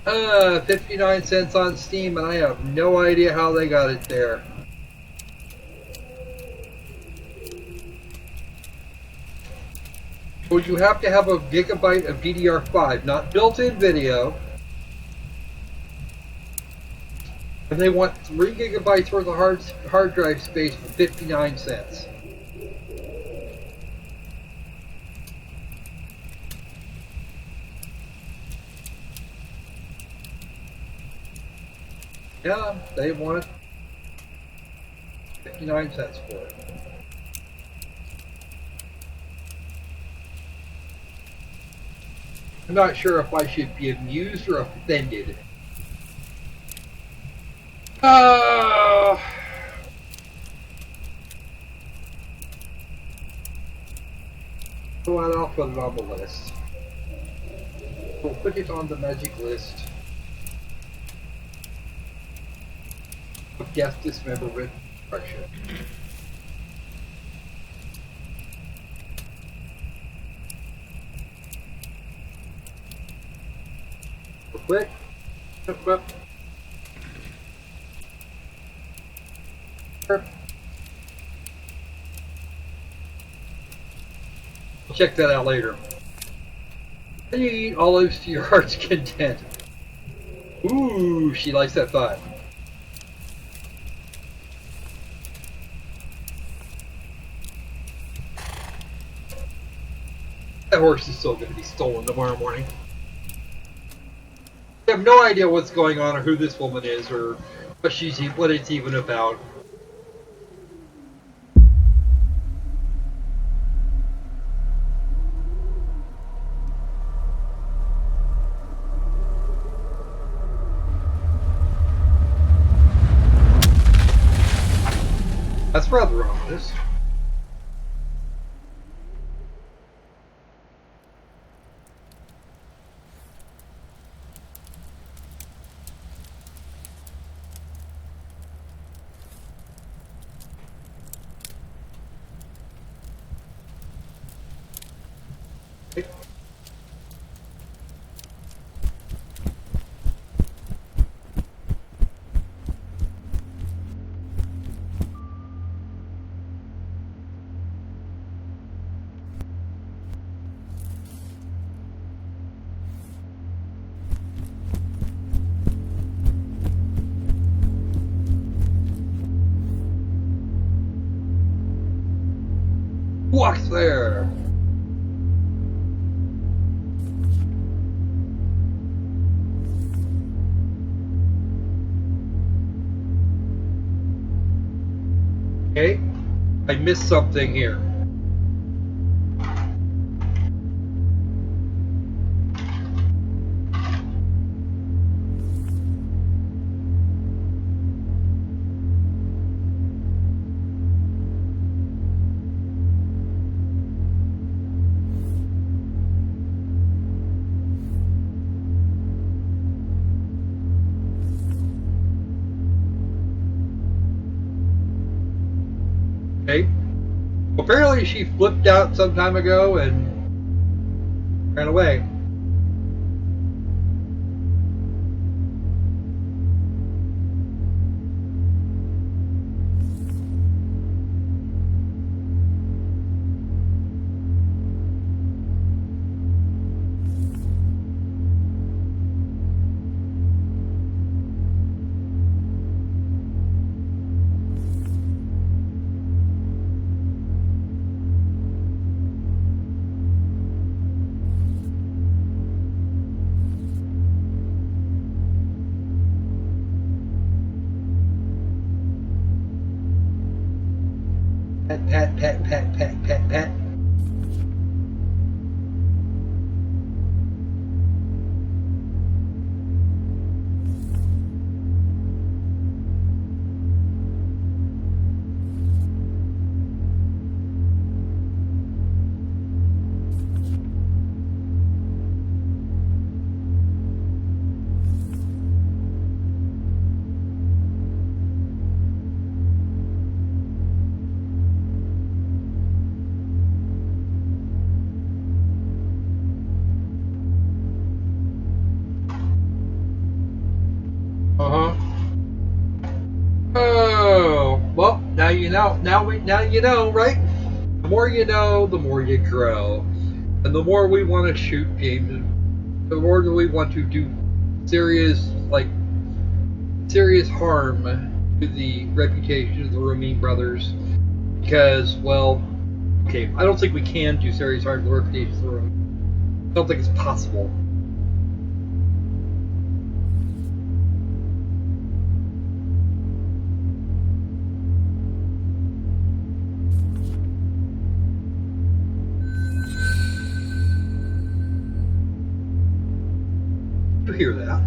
$0.59 on Steam, and I have no idea how they got it there. Well, you have to have a gigabyte of DDR5, not built-in video. And they want 3 gigabytes worth of hard drive space for 59 cents. Yeah, they wanted 59 cents for it. I'm not sure if I should be amused or offended. Well, I'll put it on the list. We'll put it on the magic list of guest dismemberment destruction. Real quick. I'll check that out later. Can you eat olives to your heart's content? Ooh, she likes that thought. That horse is still going to be stolen tomorrow morning. I have no idea what's going on or who this woman is or what it's even about. That's rather ominous. Walks there. Okay, I missed something here. Okay. Well, apparently she flipped out some time ago and ran away. Pat, pat, pat, pat, pat, pat, pat. Oh, well, now you know. Now you know, right? The more you know, the more you grow, and the more we want to shoot games, the more that we want to do serious harm to the reputation of the Ramin brothers. Because, well, okay, I don't think we can do serious harm to the reputation of the Ramin. I don't think it's possible. You hear that?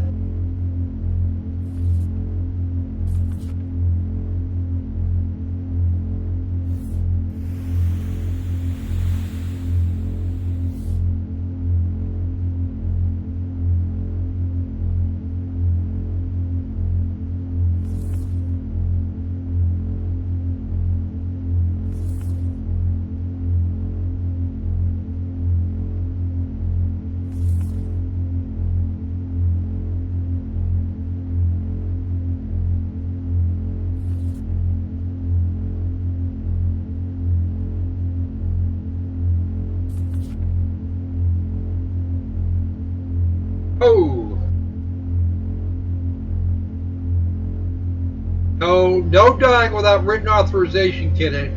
No dying without written authorization, Kenneth.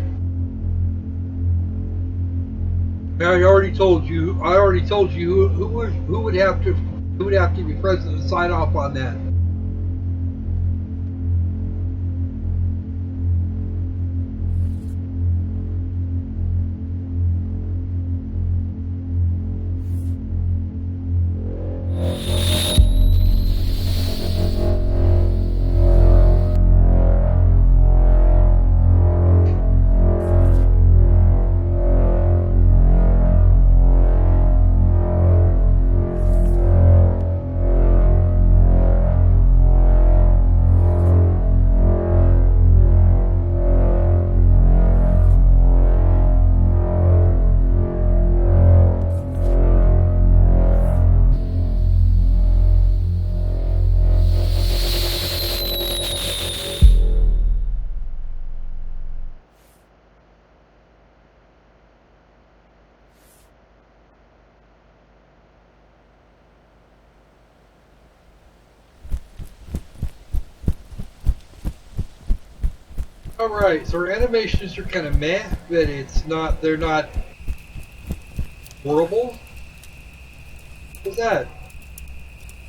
I already told you who would have to be present to sign off on that. Alright, so our animations are kind of meh, but they're not horrible. What was that?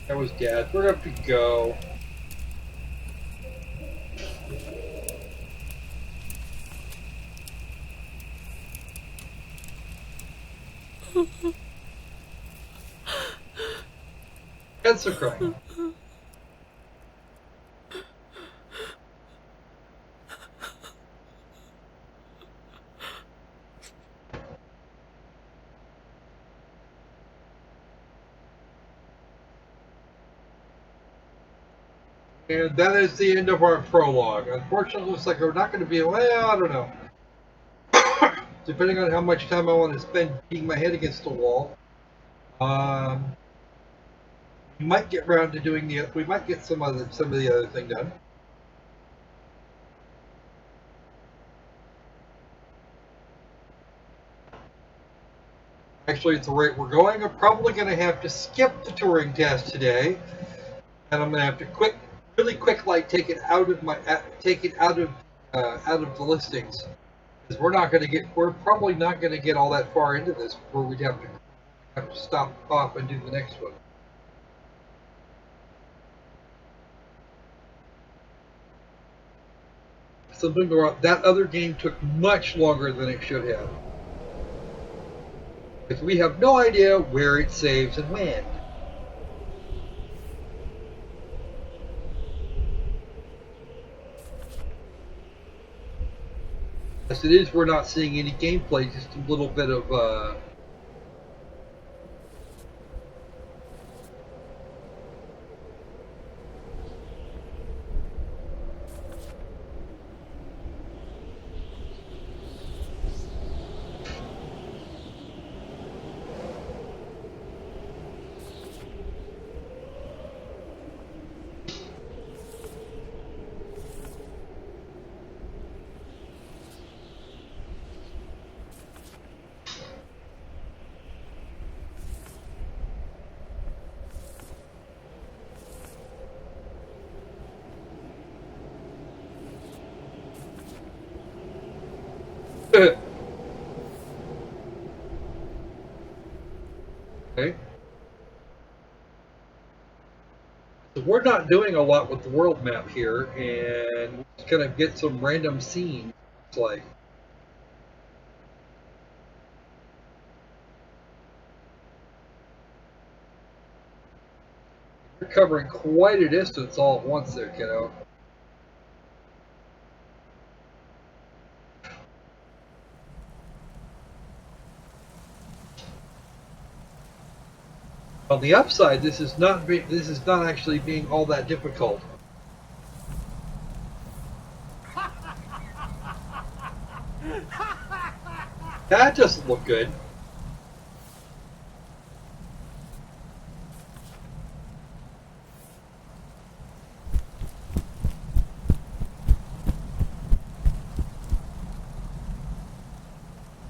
That was Dad. Where do I have to go? That's a crying. And that is the end of our prologue. Unfortunately, it looks like we're not going to be, well, I don't know. Depending on how much time I want to spend beating my head against the wall. We might get around to doing we might get some of the other thing done. Actually, at the rate we're going, I'm probably going to have to skip the Turing test today, and I'm going to have to really quick, like take it out of the listings, because we're probably not going to get all that far into this before we'd have to stop off and do the next one. Something about that other game took much longer than it should have. Because we have no idea where it saves and when. As it is, we're not seeing any gameplay, just a little bit of okay. So we're not doing a lot with the world map here, and we're just gonna get some random scenes. It's like you're covering quite a distance all at once there, kiddo. On the upside, this is not actually being all that difficult. That doesn't look good.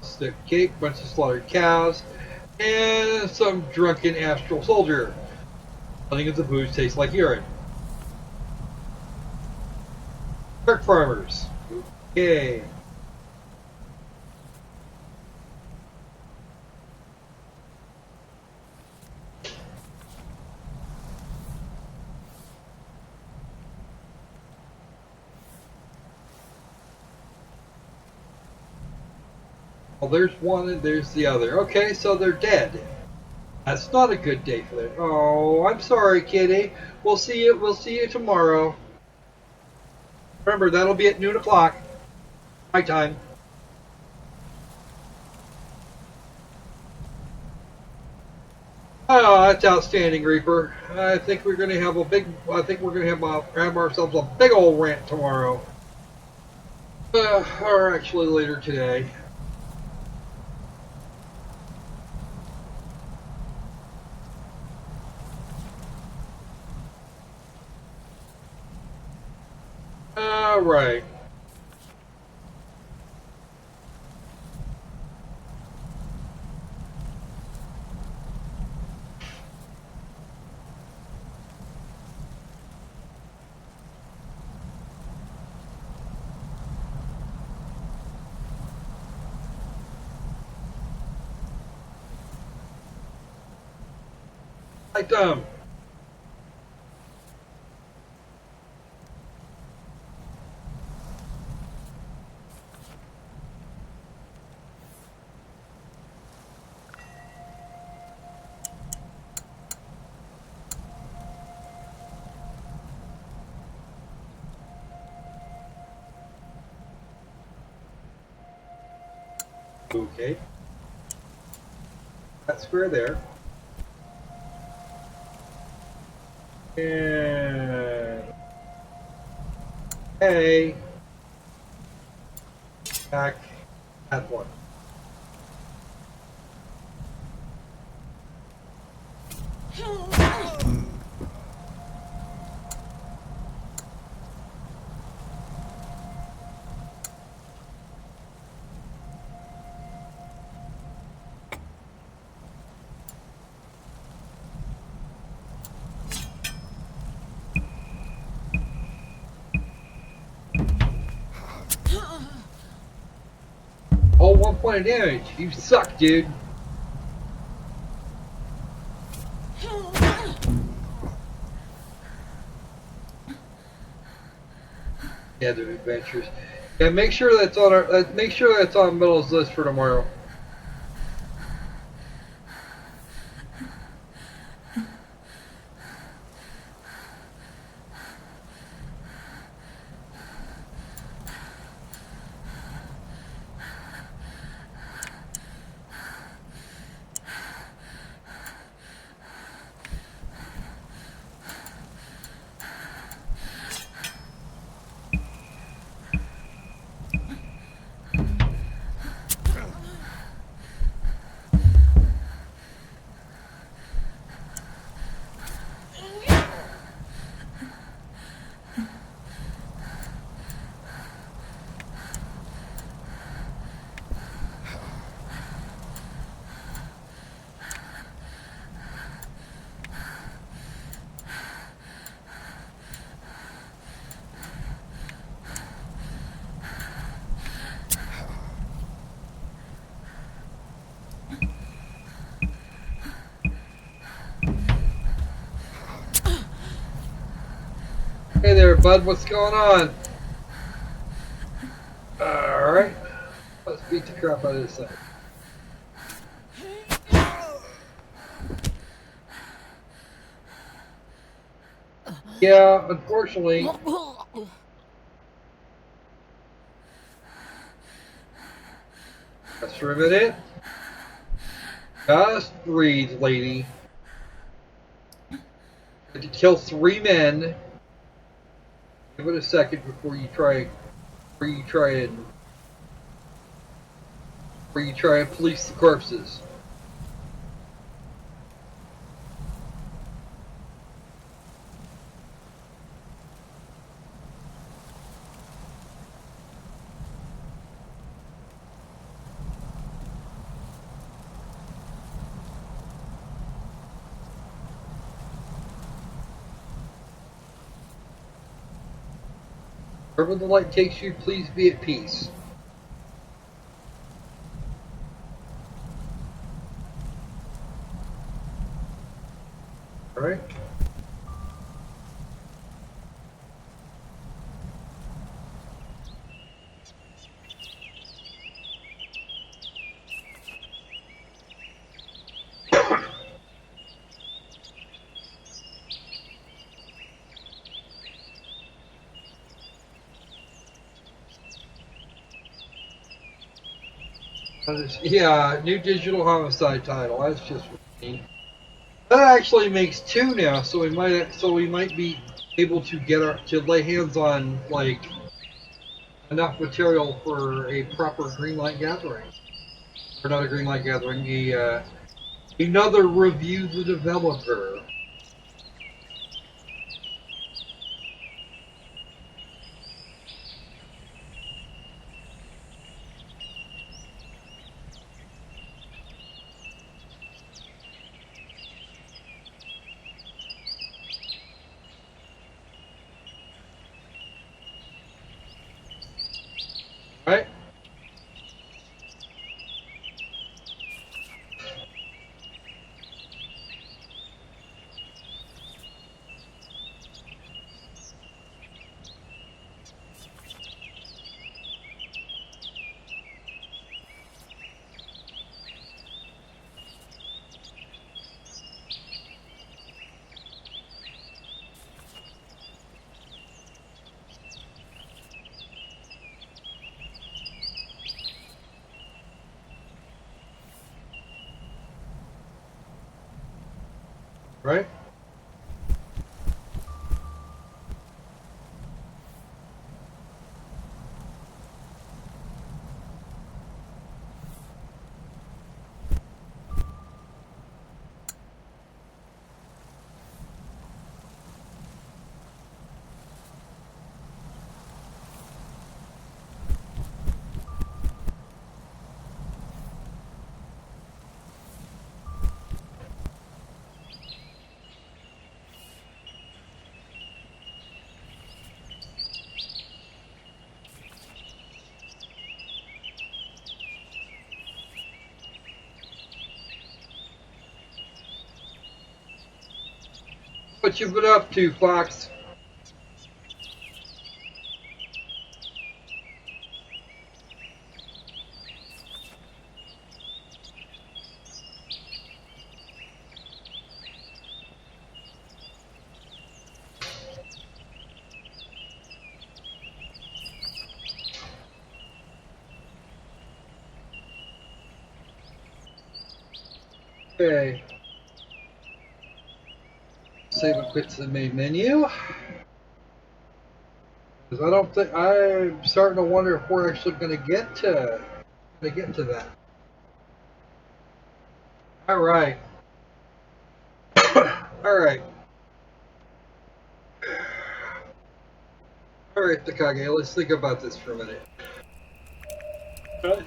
Stick cake, bunch of slaughtered cows, and some drunken astral soldier. Nothing of the booze tastes like urine. Dark farmers. Okay. Well, there's one and there's the other. Okay, so they're dead. That's not a good day for them. Oh, I'm sorry, kitty. We'll see you. We'll see you tomorrow. Remember, that'll be at noon o'clock. My time. Oh, that's outstanding, Reaper. I think we're gonna have a big. I think we're gonna have ourselves a big old rant tomorrow. Or actually later today. All right. Like them. Okay. That square there. And hey, back that one. Oh, 1 point of damage. You suck, dude. Yeah, the adventures. Yeah, make sure that's on our. Make sure that's on Middle's list for tomorrow. Hey there, bud. What's going on? All right. Let's beat the crap out of this thing. Yeah, unfortunately. Just for a minute. Just breathe, lady. You had to kill 3 men. Give it a second before you try and police the corpses. Wherever the light takes you, please be at peace. Alright. Yeah, new digital homicide title. That's just mean. That actually makes 2 now, so we might be able to to lay hands on like enough material for a proper green light gathering, or not a green light gathering, another review the developer. Right? Right? What you been up to, Fox? Okay. Save and quit to the main menu. Because I don't think I'm starting to wonder if we're actually going to get to that. All right. All right. All right, Takage. Let's think about this for a minute. Let's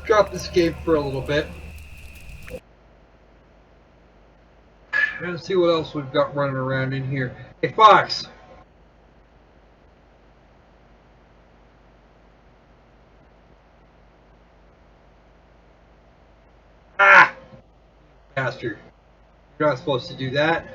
drop this game for a little bit. And see what else we've got running around in here. Hey, Fox. Ah! Bastard. You're not supposed to do that.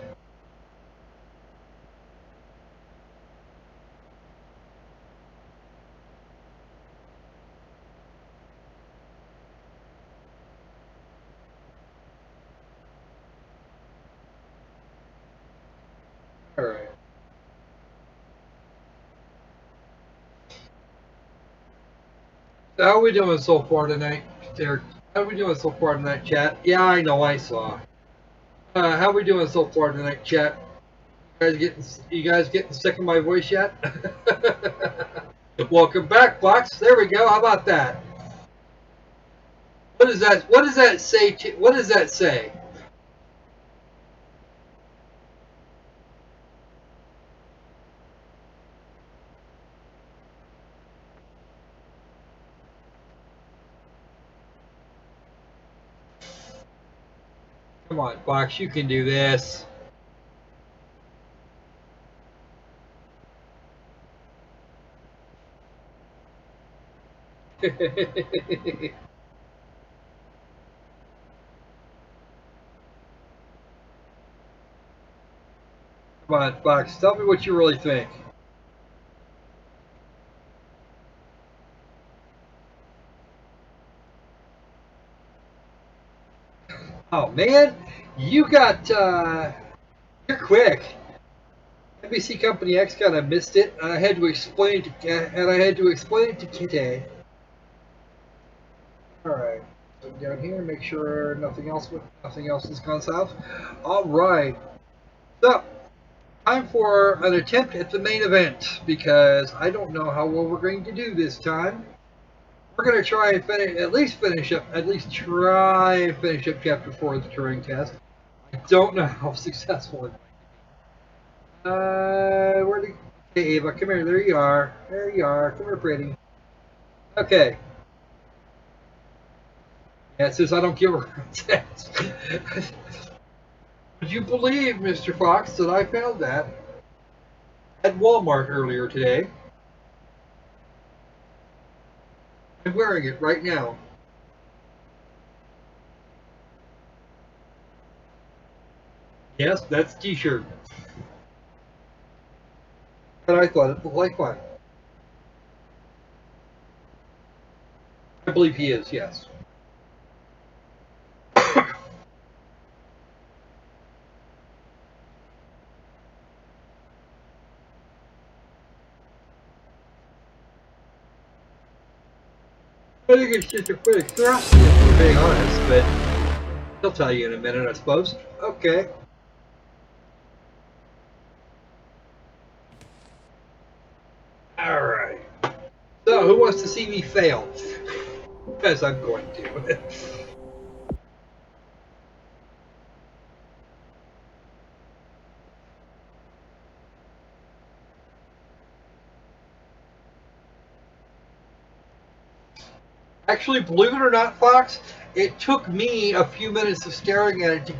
Alright. So how are we doing so far tonight, Derek? How are we doing so far tonight, chat? Yeah, I know, I saw. How are we doing so far tonight, chat? You guys getting sick of my voice yet? Welcome back, Fox. There we go. How about that? What does that? What does that say? What does that say? Come on, Fox. You can do this. Come on, Fox, tell me what you really think. Oh man, you got you're quick. NBC Company X kind of missed it, and I had to explain it to Kitty. All right, so down here, make sure nothing else has gone south. All right, so time for an attempt at the main event because I don't know how well we're going to do this time. We're going to try and finish chapter 4 of the Turing test. I don't know how successful it might be. Okay, Ava, come here. There you are. There you are. Come here, pretty. Okay. Yeah, it says I don't give a test. Would you believe, Mr. Fox, that I found that at Walmart earlier today? I'm wearing it right now. Yes, that's a t-shirt. But I thought it looked like fun. I believe he is, yes. I think it's just a pretty thrust, if we're being honest, but he'll tell you in a minute, I suppose. Okay. Alright. So, who wants to see me fail? Because I'm going to. Actually, believe it or not, Fox, it took me a few minutes of staring at it to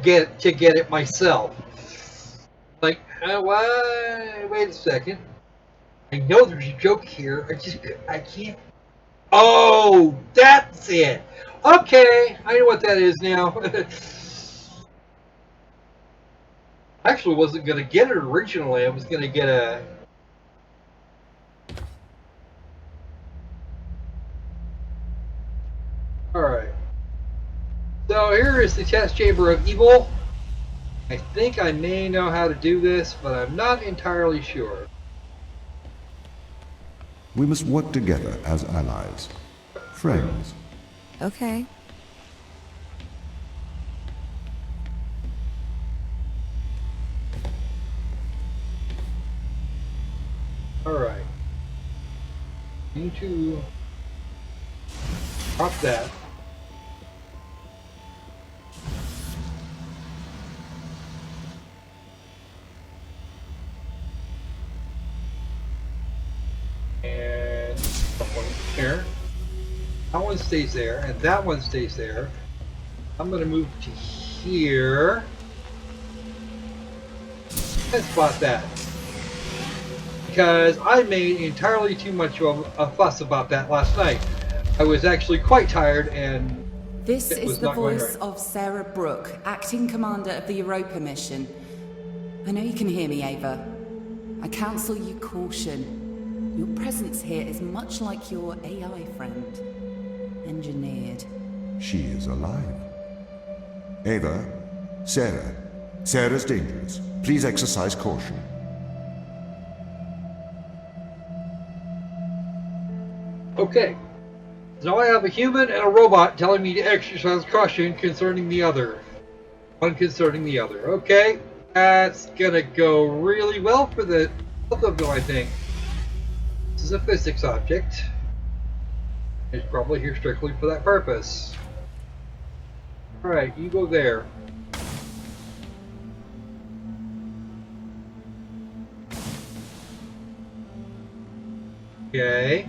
get it myself. Like, wait a second. I know there's a joke here. I can't. Oh, that's it. Okay, I know what that is now. I actually wasn't going to get it originally. I was going to get a... Alright. So here is the test chamber of evil. I think I may know how to do this, but I'm not entirely sure. We must work together as allies. Friends. Okay. Alright. Need to drop that. And someone here. That one stays there, and that one stays there. I'm going to move to here. And spot that. Because I made entirely too much of a fuss about that last night. I was actually quite tired and This it was is the not going voice right. of Sarah Brooke, acting commander of the Europa mission. I know you can hear me, Ava. I counsel you caution. Your presence here is much like your AI friend. Engineered. She is alive. Ava, Sarah. Sarah's dangerous. Please exercise caution. Okay. So now I have a human and a robot telling me to exercise caution concerning the other. One concerning the other. Okay. That's gonna go really well for the both of them, I think. This is a physics object. It's probably here strictly for that purpose. Alright, you go there. Okay.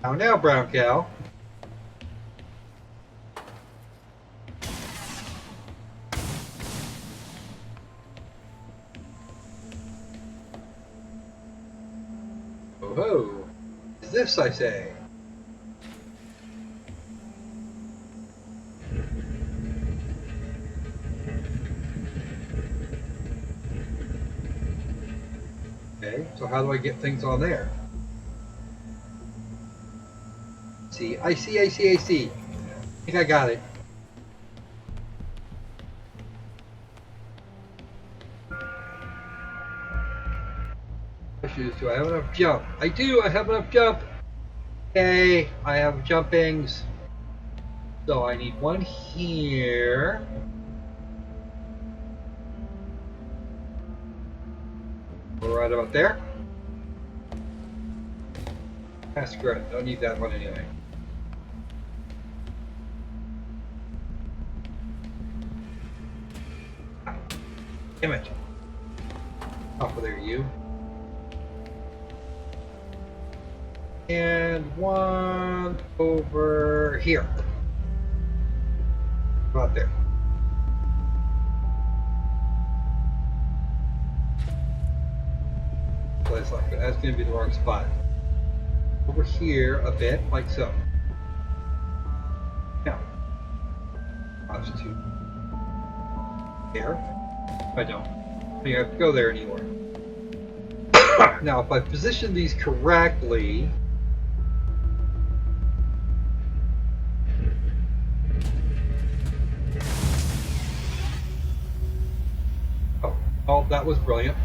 Now, brown cow. Oh ho. Is this, I say? So how do I get things on there? See, I see. I think I got it. Do I have enough jump? I do. I have enough jump. Okay, I have jumpings. So I need one here. We're right about there. That's good. Don't need that one anyway. Damn it. Off of there, you. And one over here. About there. That's going to be the wrong spot. Over here a bit, like so. Now, cross to there. I don't. You have to go there anymore. Now, if I position these correctly, oh, that was brilliant.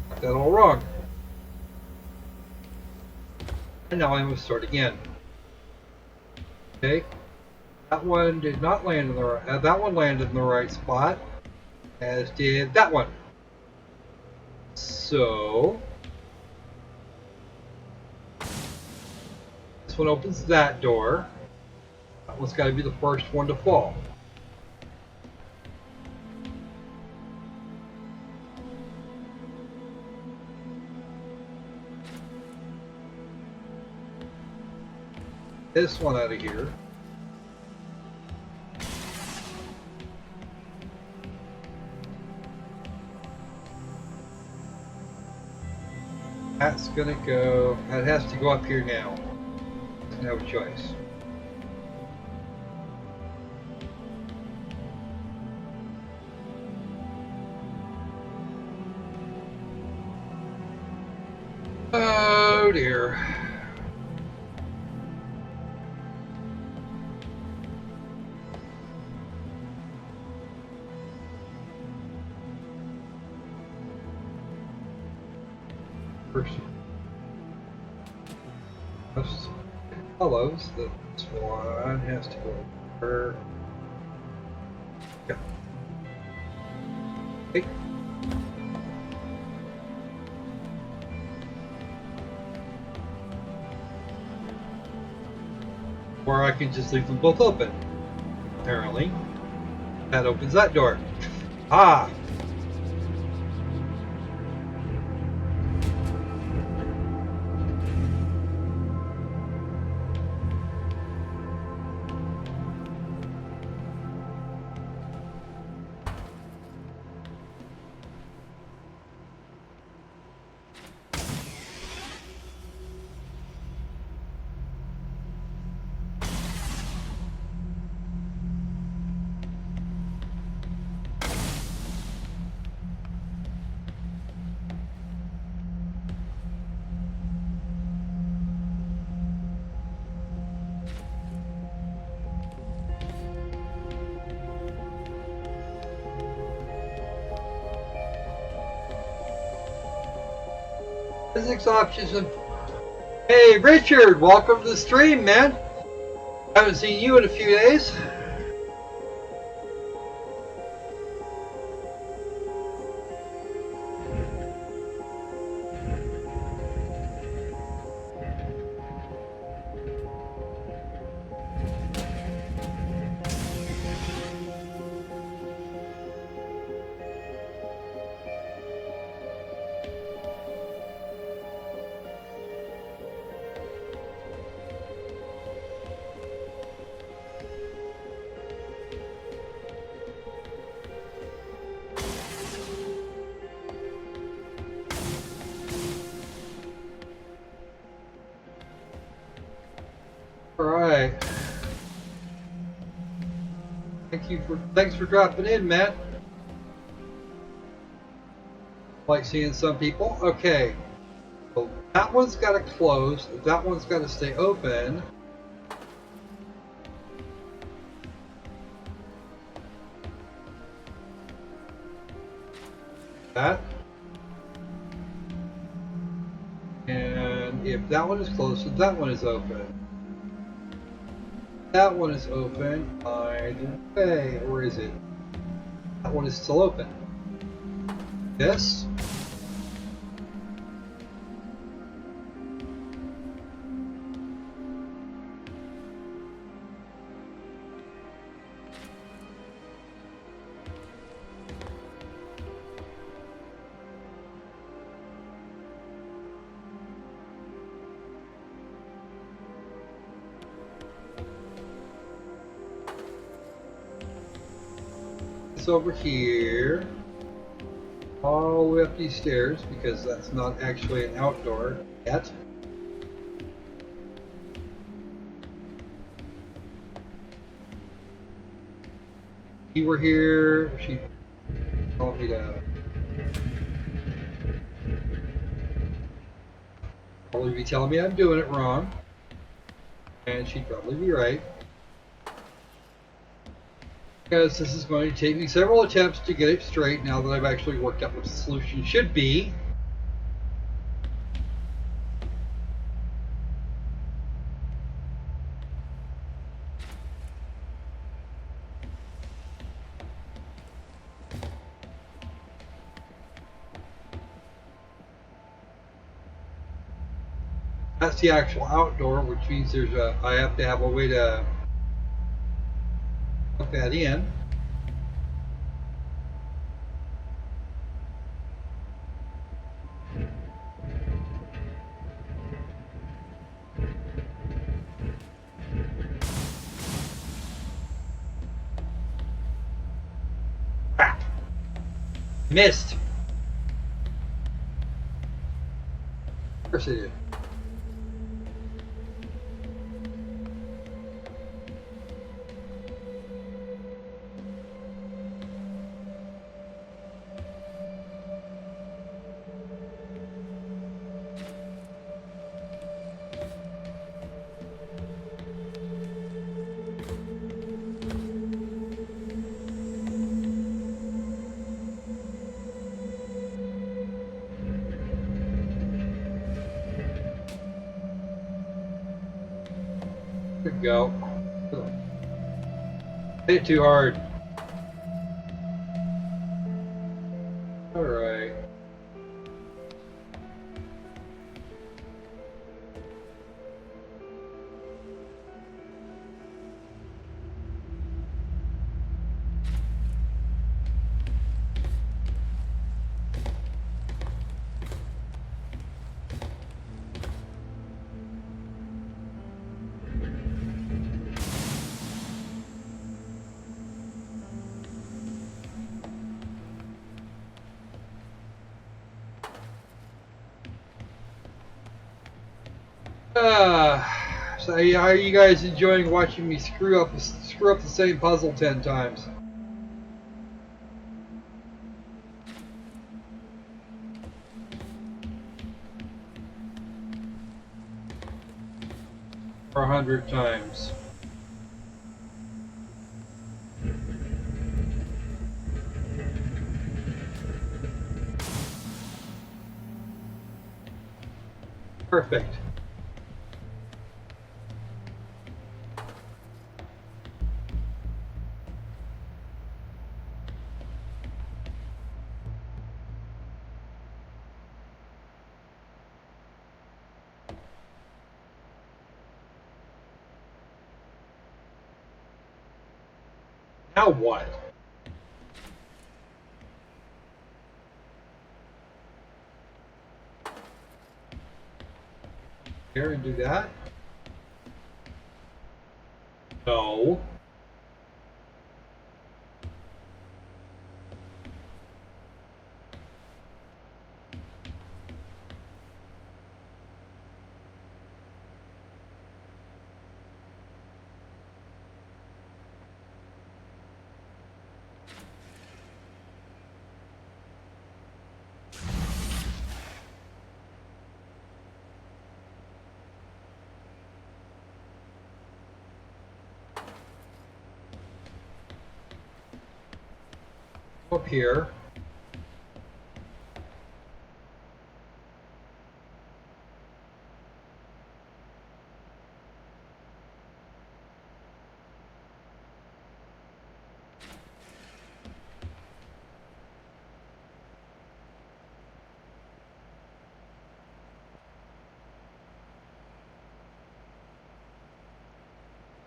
Got that all wrong. And now I must start again. Okay. That one did not land in the right. That one landed in the right spot, as did that one. So this one opens that door. That one's got to be the first one to fall. This one out of here. That's gonna go. That has to go up here now. Doesn't have a choice. Oh dear. First follows that this one has to go over. Yeah. Okay. Or I can just leave them both open. Apparently. That opens that door. Ah! Physics options and hey Richard, welcome to the stream, man. Haven't seen you in a few days. Alright. Thanks for dropping in, Matt. Like seeing some people. Okay. So that one's got to close. That one's got to stay open. That. And if that one is closed, so that one is open. That one is open. Either way, or is it? That one is still open. This. Over here all the way up these stairs because that's not actually an outdoor yet. You were here, she told me to probably be telling me I'm doing it wrong, and she'd probably be right. Because this is going to take me several attempts to get it straight now that I've actually worked out what the solution should be. That's the actual outdoor, which means I have to have a way to plug that in. Crap. Missed. Of course I did. Good go. Hit it too hard. Alright. So how are you guys enjoying watching me screw up the same puzzle 10 times? Or 100 times? Perfect. Now what? Here and do that? No. Up here.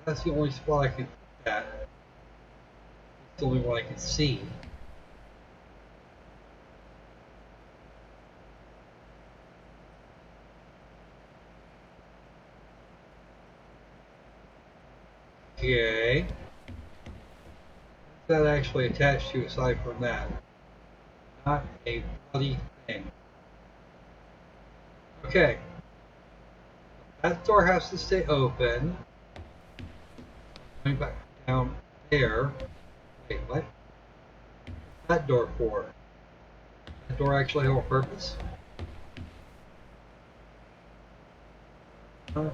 That's the only spot I can put at. It's the only one I can see. Okay. What's that actually attached to aside from that? Not a bloody thing. Okay. That door has to stay open. Going back down there. Wait, what? What's that door for? Does that door actually have a purpose? Huh?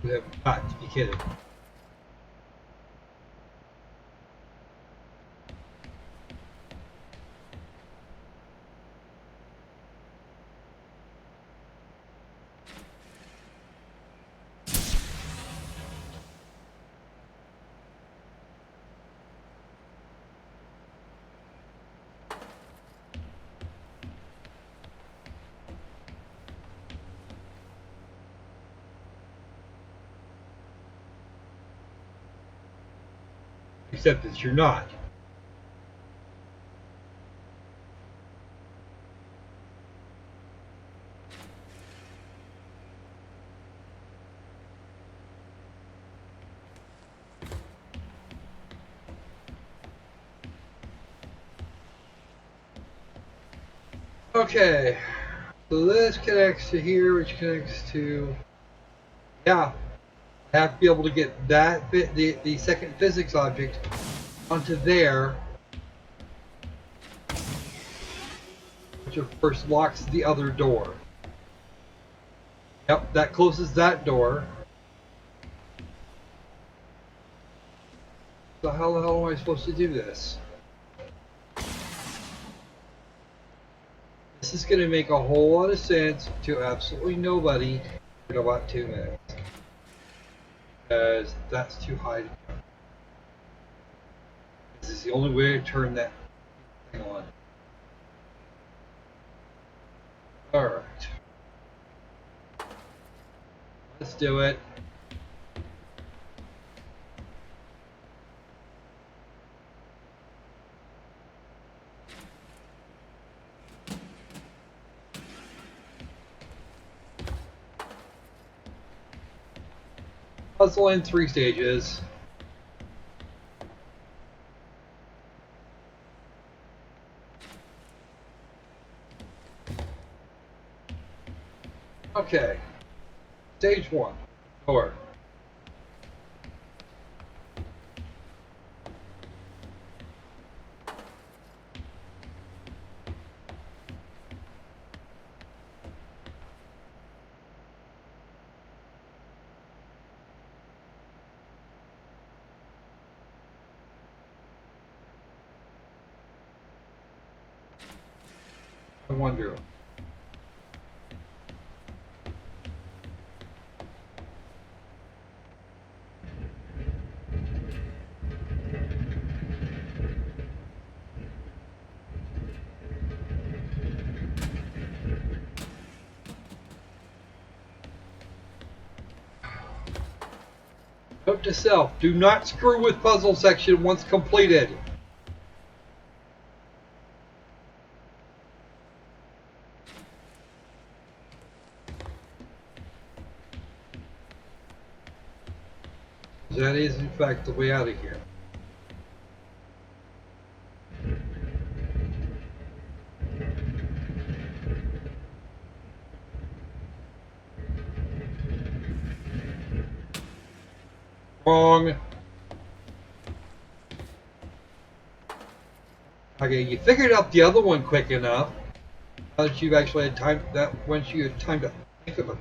You have got to be kidding. Except that you're not. Okay, so this connects to here, which connects to, yeah, I have to be able to get that the second physics object onto there, which of course locks the other door. Yep, that closes that door. So how the hell am I supposed to do this? This is going to make a whole lot of sense to absolutely nobody in about 2 minutes. Because that's too high to jump. This is the only way to turn that thing on. Alright. Let's do it. Puzzle in 3 stages. Okay. Stage 1. Door. I wonder. Note to self, do not screw with puzzle section once completed. that is in fact the way out of here. Wrong. Okay, you figured out the other one quick enough. Now that you've actually had time, that once you had time to think of it.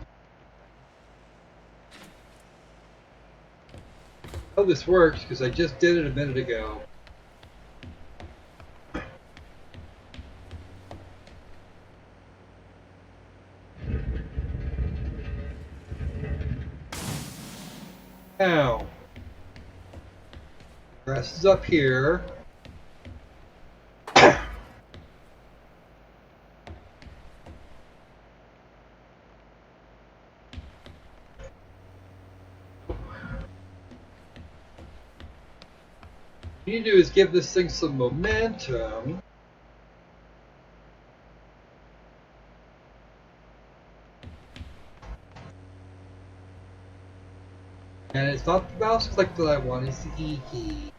I know this works because I just did it a minute ago. Now, grass is up here. What you need to do is give this thing some momentum. And it's not the mouse click that I want, it's the E key.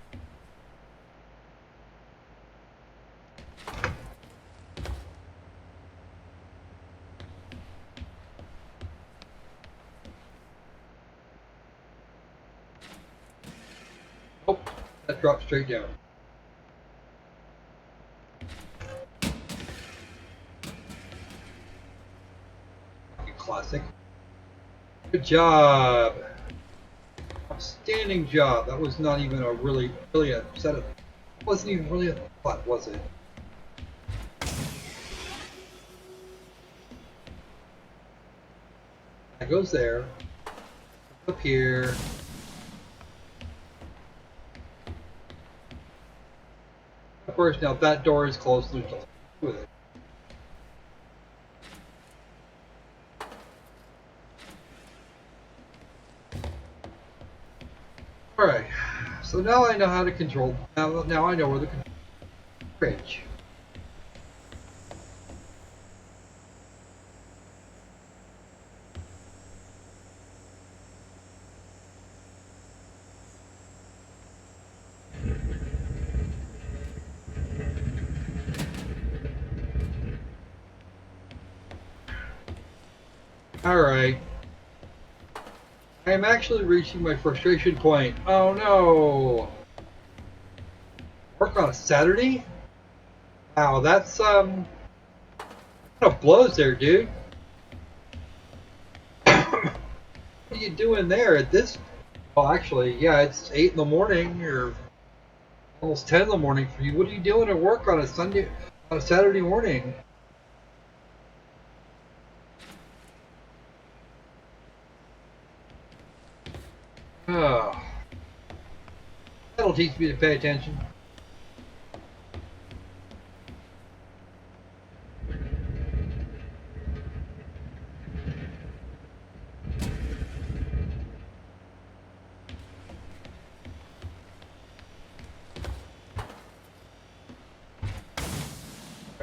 Oh, that dropped straight down. Classic. Good job. Outstanding job. That was not even a really a set of. Wasn't even really a thought, was it? That goes there. Up here. Of course, now that door is closed. There's nothing to do with it. Alright, so now I know how to control, now I know where the bridge. Alright. I am actually reaching my frustration point. Oh no! Work on a Saturday? Wow, that's kind of blows there, dude. What are you doing there at this? Well, actually, yeah, it's 8 in the morning or almost 10 in the morning for you. What are you doing at work on a Saturday morning? Oh, that'll teach me to pay attention.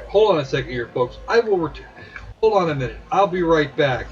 Hold on a second here, folks. I will return. Hold on a minute. I'll be right back.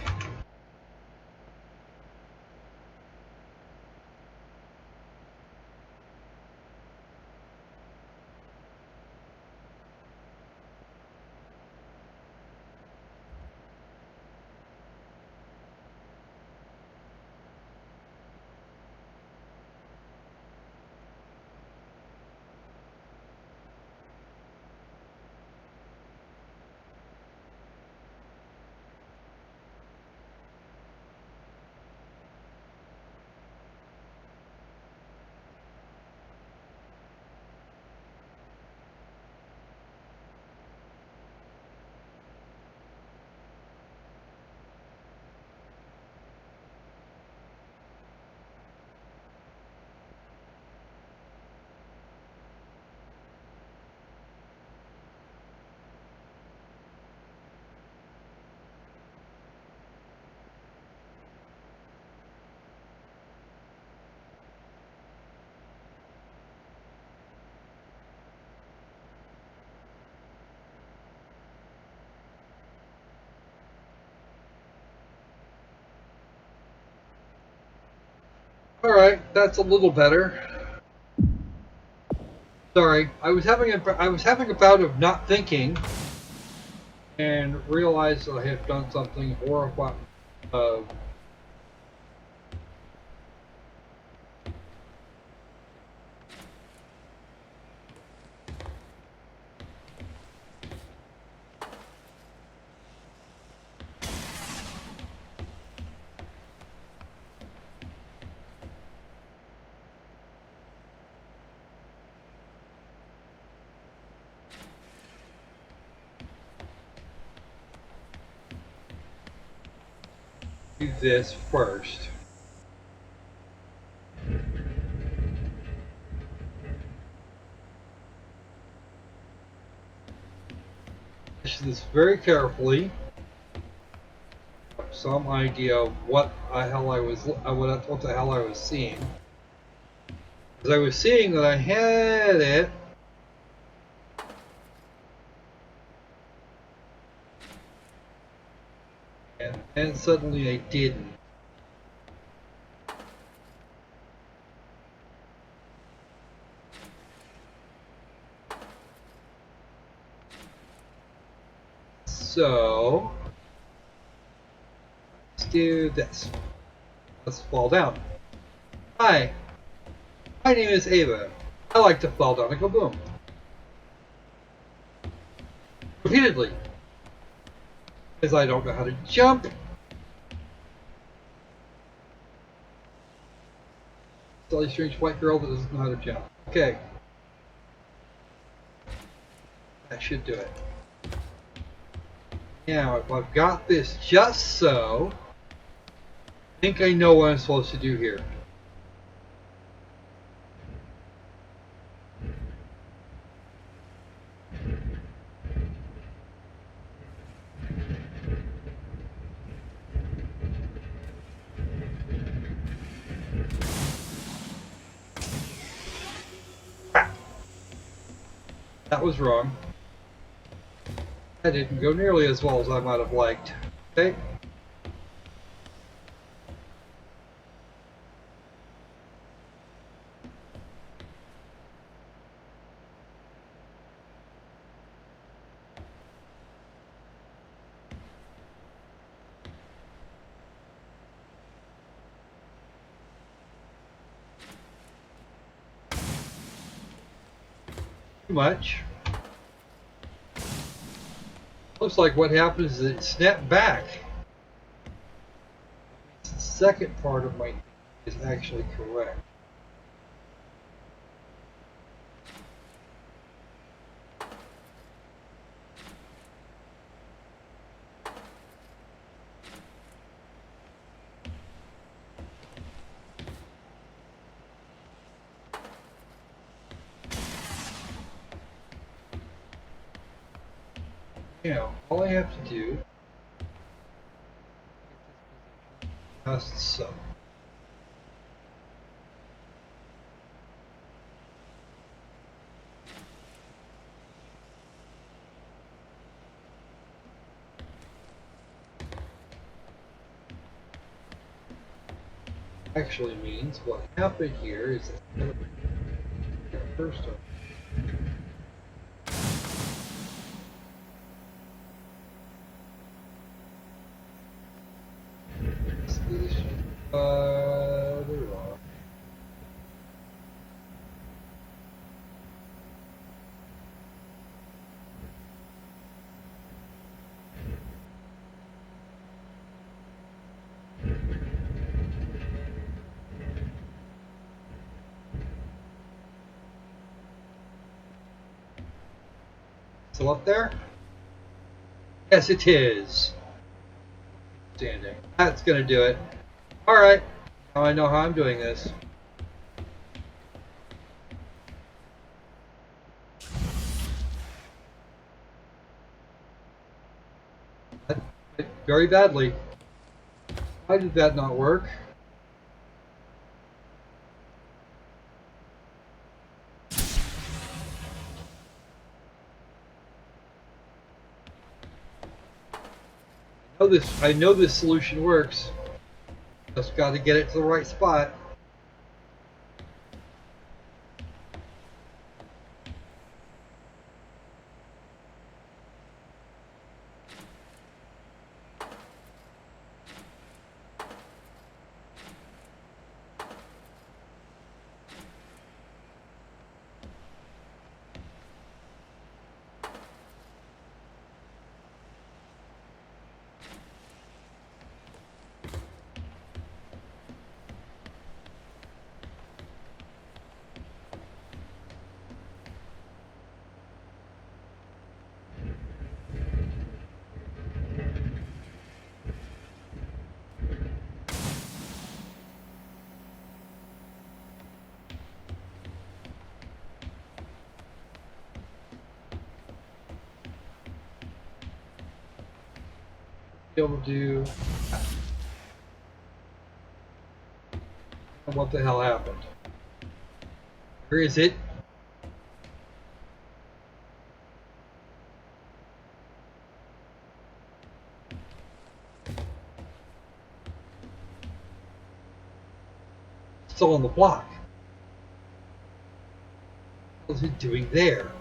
Alright, that's a little better. Sorry, I was having a bout of not thinking and realized that I have done something horrifying. Do this first. Finish this very carefully. Some idea of what the hell I was seeing. Because I was seeing that I had it. And then suddenly I didn't. So let's do this. Let's fall down. Hi, my name is Ava. I like to fall down and go boom. Repeatedly. Because I don't know how to jump. Silly strange white girl that doesn't know how to jump. Okay. That should do it. Now, if I've got this just so, I think I know what I'm supposed to do here. That was wrong. That didn't go nearly as well as I might have liked. Okay. Too much. Looks like what happens is it snapped back. The second part of my is actually correct. Now, all I have to do is just so. Actually means what happened here is that first of still up there? Yes, it is. Standing. That's gonna do it. Alright. Now I know how I'm doing this. That went very badly. Why did that not work? I know this solution works. Just got to get it to the right spot. be able to do. What the hell happened? Where is it? Still on the block. What is he doing there?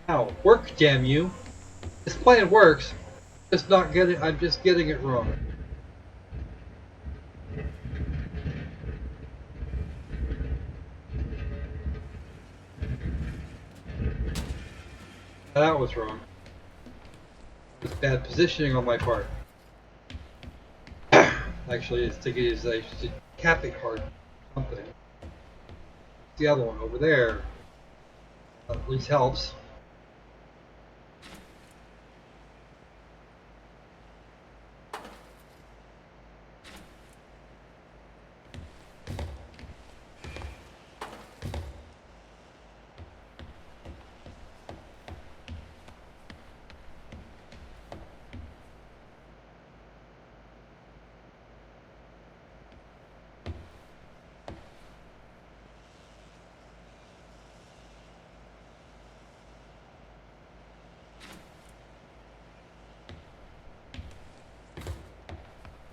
Ow, work, damn you. This plan works. Just not getting I'm just getting it wrong. That was wrong. It was bad positioning on my part. Actually, I think it is I should cap it hard. Something. The other one over there. At least helps.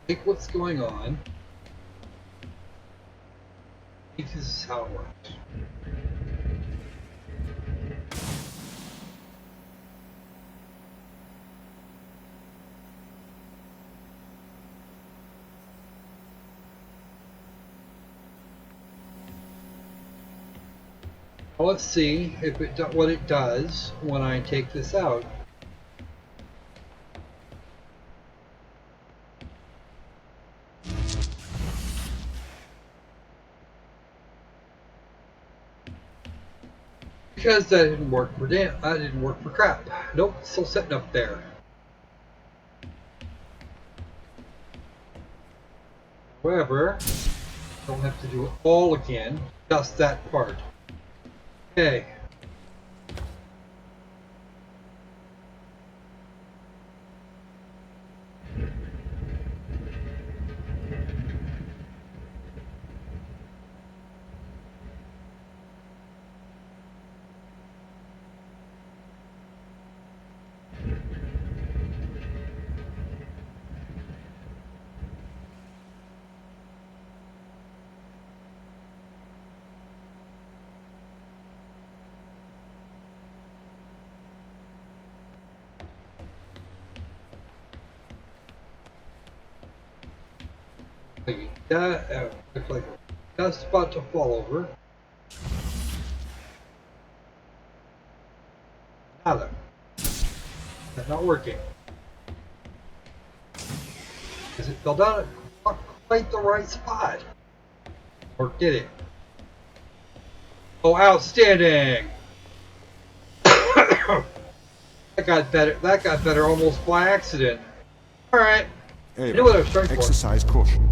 Think what's going on. I think this is how it works. Well, let's see if what it does when I take this out. Because that didn't work for crap. Nope, still sitting up there. However, don't have to do it all again, just that part. Okay. That looks like that's about to fall over. Nada. That's not working. Because it fell down at not quite the right spot. Or did it? Oh, outstanding! That got better. That got better almost by accident. All right. I knew what I was trying for. Exercise caution.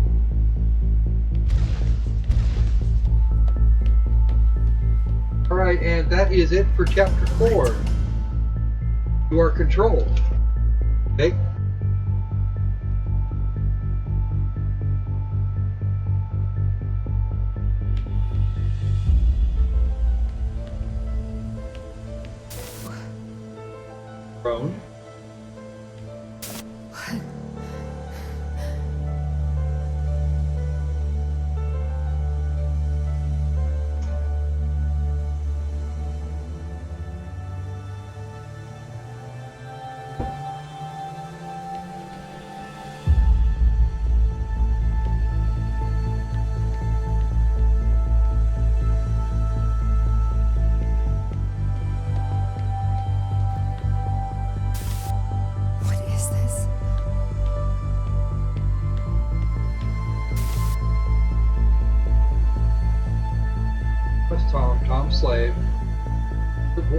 Alright, and that is it for Chapter 4. You are controlled. Okay? Prone.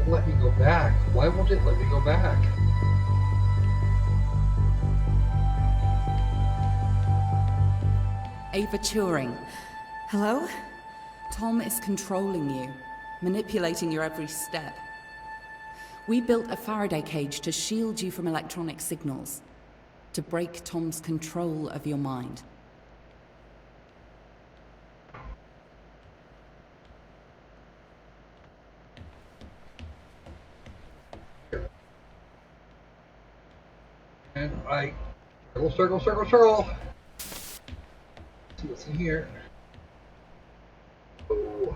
won't let me go back. Why won't it let me go back? Ava Turing. Hello? Tom is controlling you, manipulating your every step. We built a Faraday cage to shield you from electronic signals, to break Tom's control of your mind. And I circle, circle, circle. See what's in here. Oh.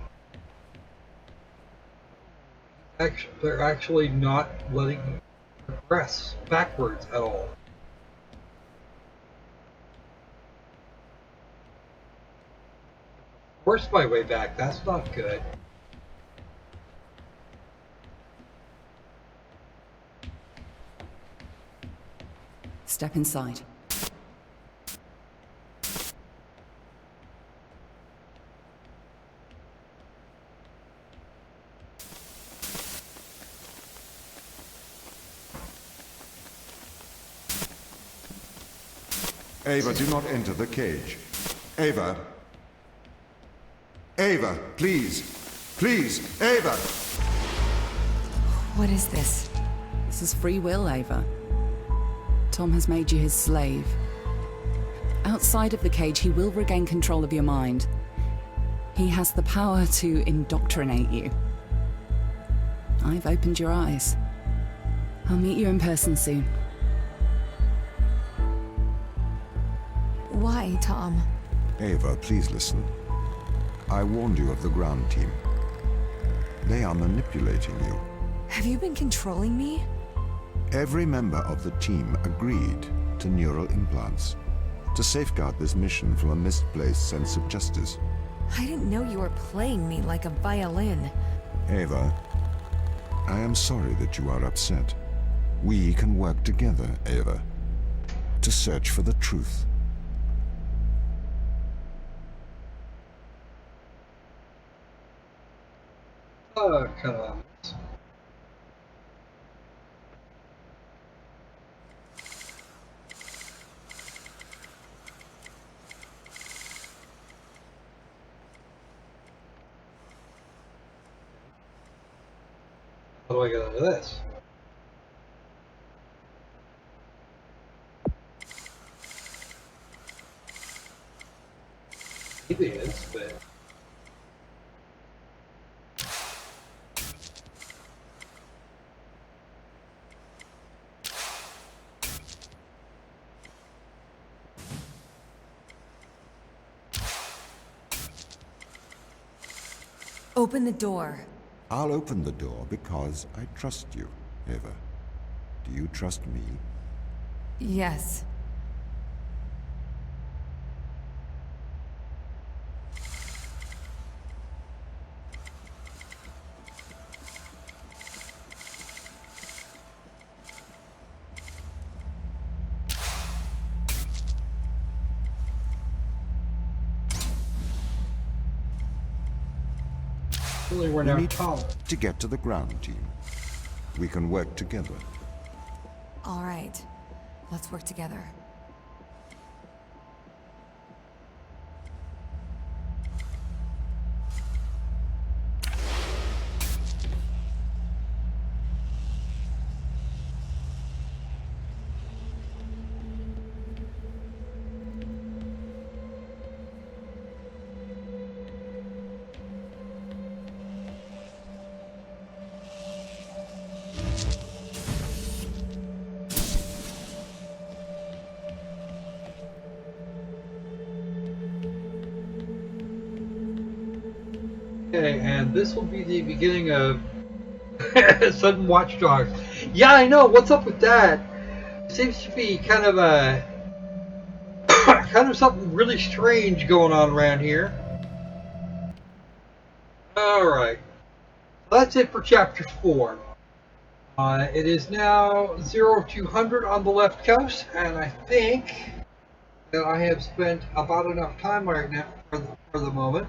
They're actually not letting me progress backwards at all. Force my way back, that's not good. Step inside. Ava, do not enter the cage. Ava. Ava, please. Please, Ava! What is this? This is free will, Ava. Tom has made you his slave. Outside of the cage, he will regain control of your mind. He has the power to indoctrinate you. I've opened your eyes. I'll meet you in person soon. Why, Tom? Ava, please listen. I warned you of the ground team. They are manipulating you. Have you been controlling me? Every member of the team agreed to neural implants to safeguard this mission from a misplaced sense of justice. I didn't know you were playing me like a violin. Ava, I am sorry that you are upset. We can work together, Ava, to search for the truth. Kind of. How do I get out of this? Maybe it is, but... Open the door. I'll open the door because I trust you, Ava. Do you trust me? Yes. We're We now need Tom. to get to the ground team. We can work together. All right. Let's work together. Okay, and this will be the beginning of Sudden Watchdogs. Yeah, I know. What's up with that? Seems to be kind of a kind of something really strange going on around here. All right, that's it for Chapter 4. It is now 0200 on the left coast, and I think that I have spent about enough time right now for the moment.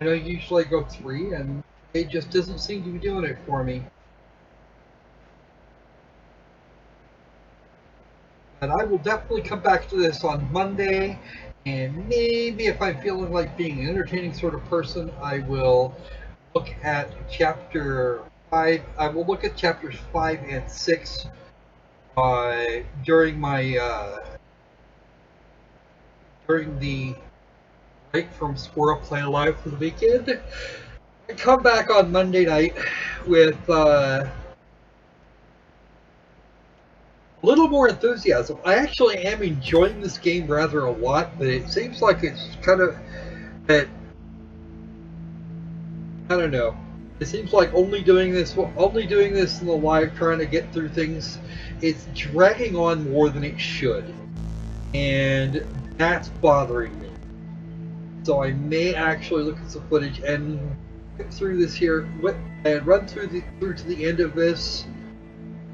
I know usually I go 3, and it just doesn't seem to be doing it for me. And I will definitely come back to this on Monday, and maybe if I'm feeling like being an entertaining sort of person, I will look at chapter 5. I will look at chapters 5 and 6 during the break from SquirrelPlay Live for the weekend. I come back on Monday night with a little more enthusiasm. I actually am enjoying this game rather a lot, but it seems like it's kind of that, I don't know. It seems like only doing this in the live, trying to get through things, it's dragging on more than it should, and that's bothering me. So I may actually look at some footage and get through this here and run through to the end of this,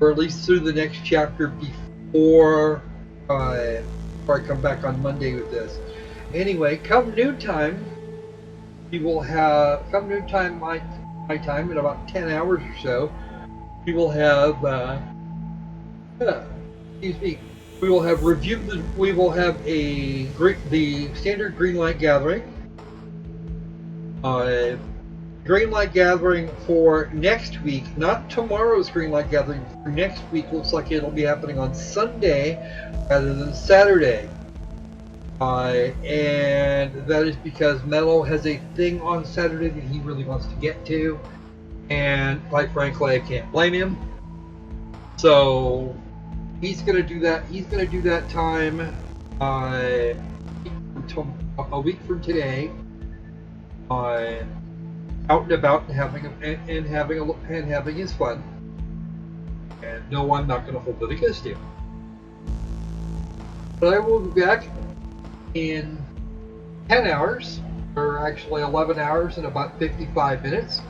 or at least through the next chapter before I come back on Monday with this. Anyway, come noontime, my time, in about 10 hours or so, we will have the standard green light gathering. Green light gathering for next week, not tomorrow's green light gathering. For next week, looks like it'll be happening on Sunday rather than Saturday. And that is because Mello has a thing on Saturday that he really wants to get to, and quite frankly, I can't blame him. So he's gonna do that. He's gonna do that time a week from today. Out and about and having his fun. And no, I'm not going to hold it against him. But I will be back in 10 hours, or actually 11 hours and about 55 minutes,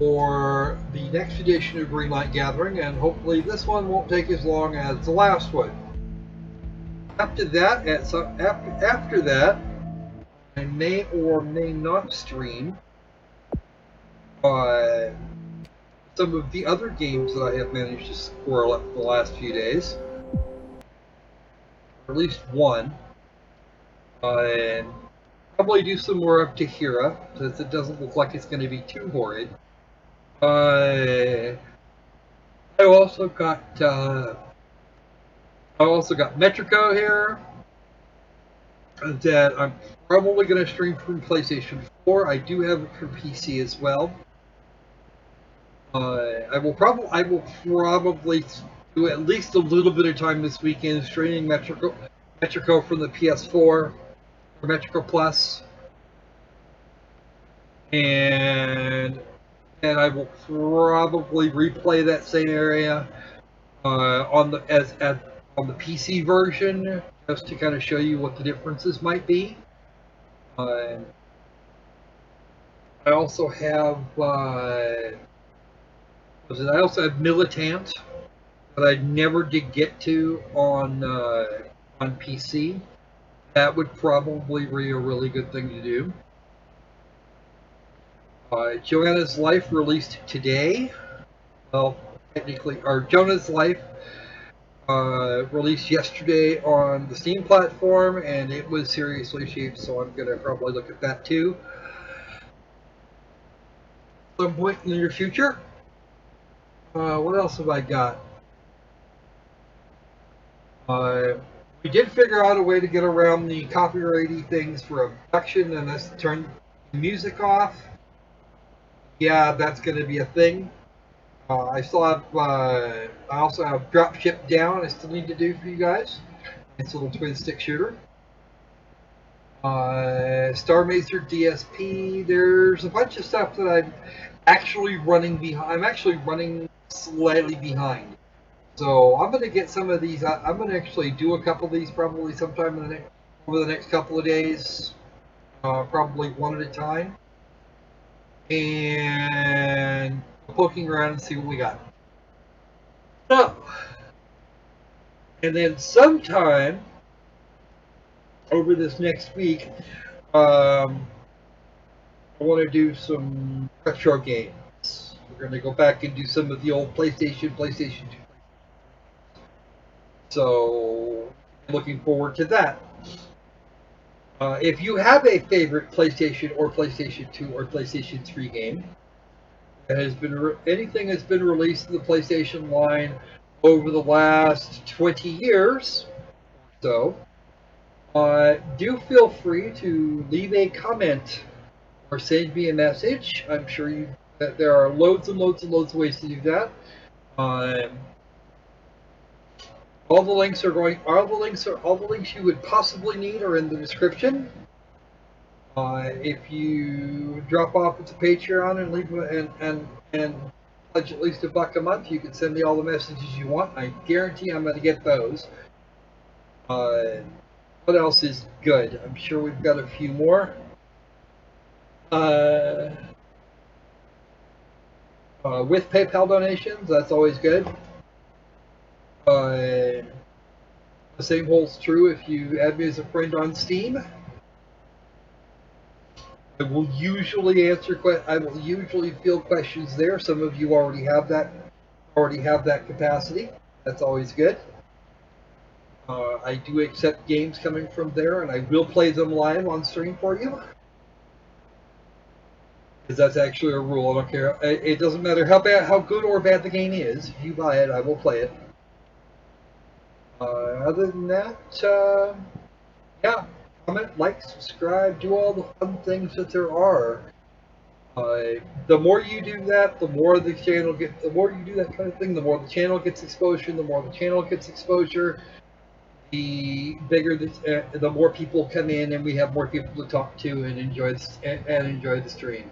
for the next edition of Green Light Gathering, and hopefully this one won't take as long as the last one. After that, I may or may not stream some of the other games that I have managed to squirrel up in the last few days. Or at least one. And probably do some more of Tahira, since it doesn't look like it's going to be too horrid. I also got Metrico here, that I'm probably going to stream from PlayStation 4. I do have it for PC as well. I will probably do at least a little bit of time this weekend streaming Metrico from the PS4, or Metrico Plus, and I will probably replay that same area on the PC version, just to kind of show you what the differences might be. I also have Militant, that I never did get to on PC. That would probably be a really good thing to do. Joanna's Life released today. Well, technically, or Jonah's Life released yesterday on the Steam platform, and it was seriously cheap, so I'm going to probably look at that too at some point in the near future. What else have I got? We did figure out a way to get around the copyrighty things for a production, and that's to turn the music off. Yeah, that's going to be a thing. I also have Dropship Down I still need to do for you guys. It's a little twin stick shooter. Star Mazer DSP. There's a bunch of stuff that I'm actually running behind. I'm actually running slightly behind. So I'm going to get some of these. I'm going to actually do a couple of these probably sometime over the next couple of days. Probably one at a time. And poking around and see what we got. So, and then sometime over this next week, I want to do some retro games. We're going to go back and do some of the old PlayStation 2. So, looking forward to that. If you have a favorite PlayStation or PlayStation 2 or PlayStation 3 game that has been anything that's been released in the PlayStation line over the last 20 years or so, do feel free to leave a comment or send me a message. I'm sure that there are loads and loads and loads of ways to do that. All the links you would possibly need are in the description. If you drop off at the Patreon and leave and pledge at least $1 a month, you can send me all the messages you want. I guarantee I'm going to get those. What else is good? I'm sure we've got a few more. With PayPal donations, that's always good. The same holds true if you add me as a friend on Steam. I will usually field questions there. Some of you already have that capacity. That's always good. I do accept games coming from there, and I will play them live on stream for you. Because that's actually a rule. I don't care. It doesn't matter how good or bad the game is. If you buy it, I will play it. Other than that, yeah, comment, like, subscribe, do all the fun things that there are. The more you do that, the more the channel gets. The more you do that kind of thing, the more the channel gets exposure. The more the channel gets exposure, the bigger the more people come in, and we have more people to talk to and enjoy the stream.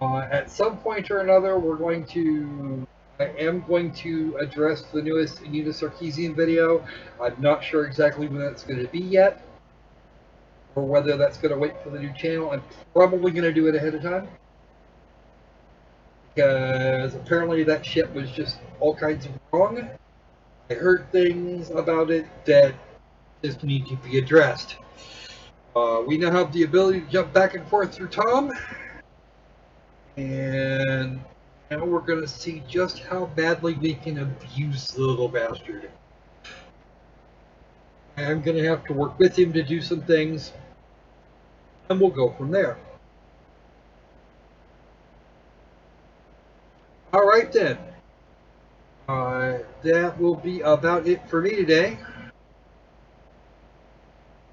At some point or another, I am going to address the newest Nina Sarkeesian video. I'm not sure exactly when that's going to be yet, or whether that's going to wait for the new channel. I'm probably going to do it ahead of time, because apparently that shit was just all kinds of wrong. I heard things about it that just need to be addressed. We now have the ability to jump back and forth through Tom, and now we're going to see just how badly we can abuse the little bastard. I'm going to have to work with him to do some things, and we'll go from there. Alright then. That will be about it for me today.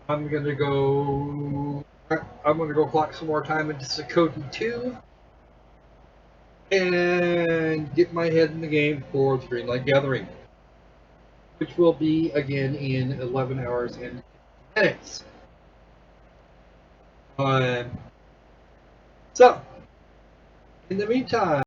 I'm going to go clock some more time into Sakoti 2. And get my head in the game for the Greenlight Gathering, which will be again in 11 hours and 50 minutes. So, in the meantime,